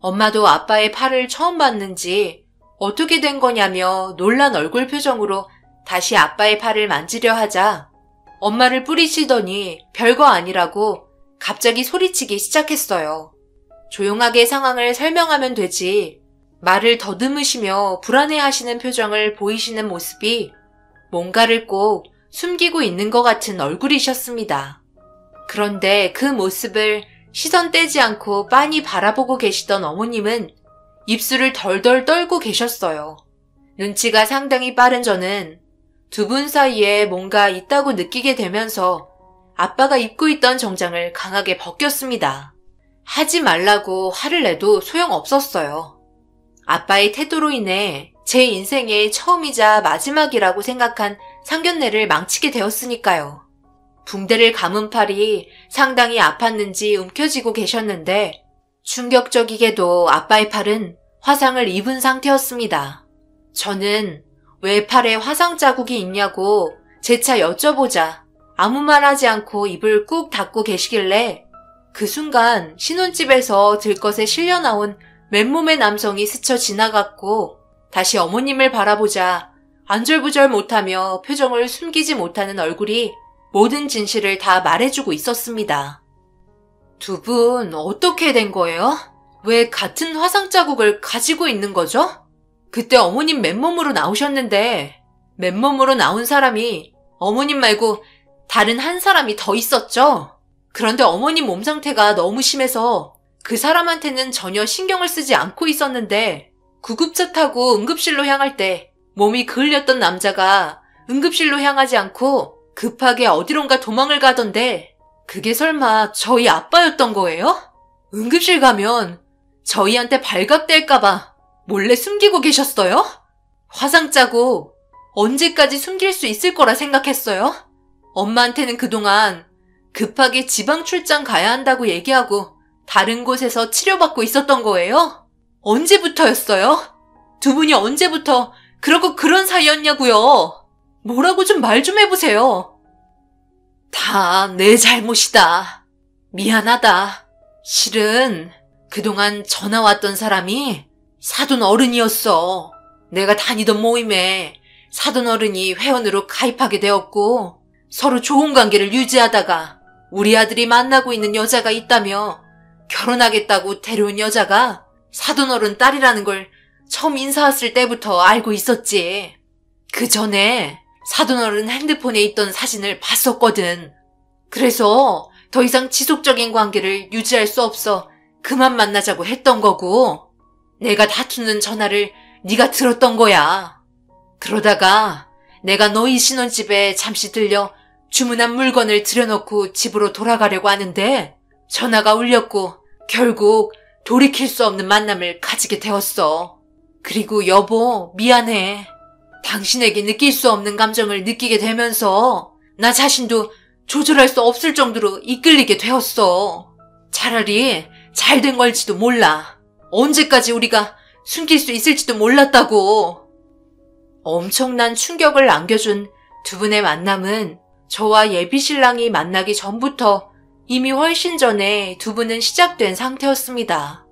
엄마도 아빠의 팔을 처음 봤는지 어떻게 된 거냐며 놀란 얼굴 표정으로 다시 아빠의 팔을 만지려 하자 엄마를 뿌리치더니 별거 아니라고 갑자기 소리치기 시작했어요. 조용하게 상황을 설명하면 되지 말을 더듬으시며 불안해하시는 표정을 보이시는 모습이 뭔가를 꼭 숨기고 있는 것 같은 얼굴이셨습니다. 그런데 그 모습을 시선 떼지 않고 빤히 바라보고 계시던 어머님은 입술을 덜덜 떨고 계셨어요. 눈치가 상당히 빠른 저는 두 분 사이에 뭔가 있다고 느끼게 되면서 아빠가 입고 있던 정장을 강하게 벗겼습니다. 하지 말라고 화를 내도 소용없었어요. 아빠의 태도로 인해 제 인생의 처음이자 마지막이라고 생각한 상견례를 망치게 되었으니까요. 붕대를 감은 팔이 상당히 아팠는지 움켜쥐고 계셨는데 충격적이게도 아빠의 팔은 화상을 입은 상태였습니다. 저는 왜 팔에 화상 자국이 있냐고 재차 여쭤보자 아무 말 하지 않고 입을 꾹 닫고 계시길래 그 순간 신혼집에서 들것에 실려 나온 맨몸의 남성이 스쳐 지나갔고 다시 어머님을 바라보자 안절부절 못하며 표정을 숨기지 못하는 얼굴이 모든 진실을 다 말해주고 있었습니다. 두 분 어떻게 된 거예요? 왜 같은 화상 자국을 가지고 있는 거죠? 그때 어머님 맨몸으로 나오셨는데 맨몸으로 나온 사람이 어머님 말고 다른 한 사람이 더 있었죠? 그런데 어머님 몸 상태가 너무 심해서 그 사람한테는 전혀 신경을 쓰지 않고 있었는데 구급차 타고 응급실로 향할 때 몸이 그을렸던 남자가 응급실로 향하지 않고 급하게 어디론가 도망을 가던데 그게 설마 저희 아빠였던 거예요? 응급실 가면 저희한테 발각될까봐 몰래 숨기고 계셨어요? 화상 자국 언제까지 숨길 수 있을 거라 생각했어요? 엄마한테는 그동안 급하게 지방 출장 가야 한다고 얘기하고 다른 곳에서 치료받고 있었던 거예요? 언제부터였어요? 두 분이 언제부터 그러고 그런 사이였냐고요? 뭐라고 좀 말 좀 해보세요. 다 내 잘못이다. 미안하다. 실은 그동안 전화 왔던 사람이 사돈 어른이었어. 내가 다니던 모임에 사돈 어른이 회원으로 가입하게 되었고 서로 좋은 관계를 유지하다가 우리 아들이 만나고 있는 여자가 있다며 결혼하겠다고 데려온 여자가 사돈 어른 딸이라는 걸 처음 인사 왔을 때부터 알고 있었지. 그 전에 사돈 어른 핸드폰에 있던 사진을 봤었거든. 그래서 더 이상 지속적인 관계를 유지할 수 없어 그만 만나자고 했던 거고 내가 다투는 전화를 네가 들었던 거야. 그러다가 내가 너희 신혼집에 잠시 들려 주문한 물건을 들여놓고 집으로 돌아가려고 하는데 전화가 울렸고 결국 돌이킬 수 없는 만남을 가지게 되었어. 그리고 여보 미안해. 당신에게 느낄 수 없는 감정을 느끼게 되면서 나 자신도 조절할 수 없을 정도로 이끌리게 되었어. 차라리 잘된 걸지도 몰라. 언제까지 우리가 숨길 수 있을지도 몰랐다고. 엄청난 충격을 안겨준 두 분의 만남은 저와 예비신랑이 만나기 전부터 이미 훨씬 전에 두 분은 시작된 상태였습니다.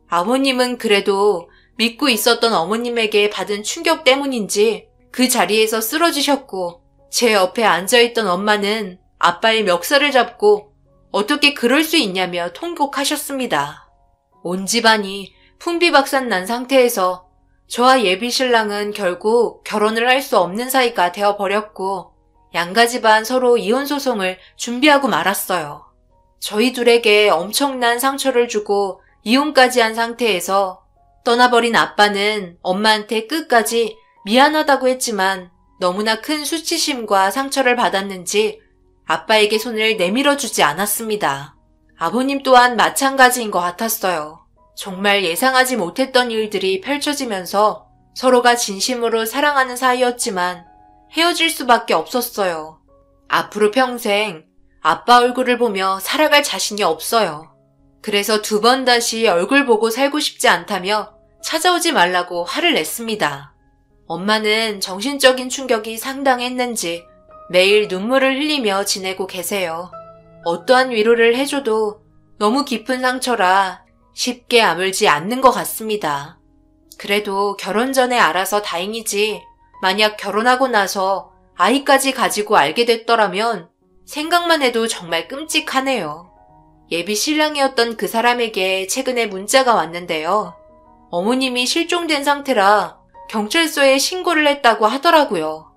아버님은 그래도 믿고 있었던 어머님에게 받은 충격 때문인지 그 자리에서 쓰러지셨고 제 옆에 앉아있던 엄마는 아빠의 멱살을 잡고 어떻게 그럴 수 있냐며 통곡하셨습니다. 온 집안이 풍비박산 난 상태에서 저와 예비신랑은 결국 결혼을 할 수 없는 사이가 되어버렸고 양가 집안 서로 이혼 소송을 준비하고 말았어요. 저희 둘에게 엄청난 상처를 주고 이혼까지 한 상태에서 떠나버린 아빠는 엄마한테 끝까지 미안하다고 했지만 너무나 큰 수치심과 상처를 받았는지 아빠에게 손을 내밀어주지 않았습니다. 아버님 또한 마찬가지인 것 같았어요. 정말 예상하지 못했던 일들이 펼쳐지면서 서로가 진심으로 사랑하는 사이였지만 헤어질 수밖에 없었어요. 앞으로 평생 아빠 얼굴을 보며 살아갈 자신이 없어요. 그래서 2번 다시 얼굴 보고 살고 싶지 않다며 찾아오지 말라고 화를 냈습니다. 엄마는 정신적인 충격이 상당했는지 매일 눈물을 흘리며 지내고 계세요. 어떠한 위로를 해줘도 너무 깊은 상처라 쉽게 아물지 않는 것 같습니다. 그래도 결혼 전에 알아서 다행이지 만약 결혼하고 나서 아이까지 가지고 알게 됐더라면 생각만 해도 정말 끔찍하네요. 예비 신랑이었던 그 사람에게 최근에 문자가 왔는데요. 어머님이 실종된 상태라 경찰서에 신고를 했다고 하더라고요.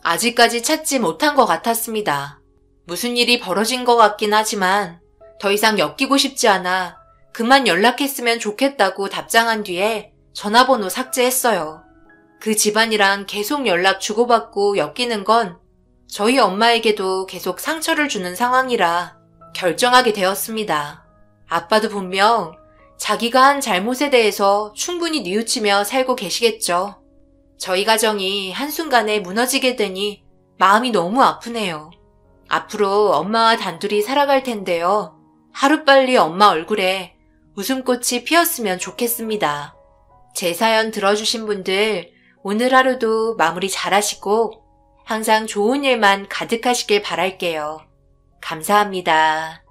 아직까지 찾지 못한 것 같았습니다. 무슨 일이 벌어진 것 같긴 하지만 더 이상 엮이고 싶지 않아 그만 연락했으면 좋겠다고 답장한 뒤에 전화번호 삭제했어요. 그 집안이랑 계속 연락 주고받고 엮이는 건 저희 엄마에게도 계속 상처를 주는 상황이라 결정하게 되었습니다. 아빠도 분명 자기가 한 잘못에 대해서 충분히 뉘우치며 살고 계시겠죠. 저희 가정이 한순간에 무너지게 되니 마음이 너무 아프네요. 앞으로 엄마와 단둘이 살아갈 텐데요. 하루빨리 엄마 얼굴에 웃음꽃이 피었으면 좋겠습니다. 제 사연 들어주신 분들 오늘 하루도 마무리 잘하시고 항상 좋은 일만 가득하시길 바랄게요. 감사합니다.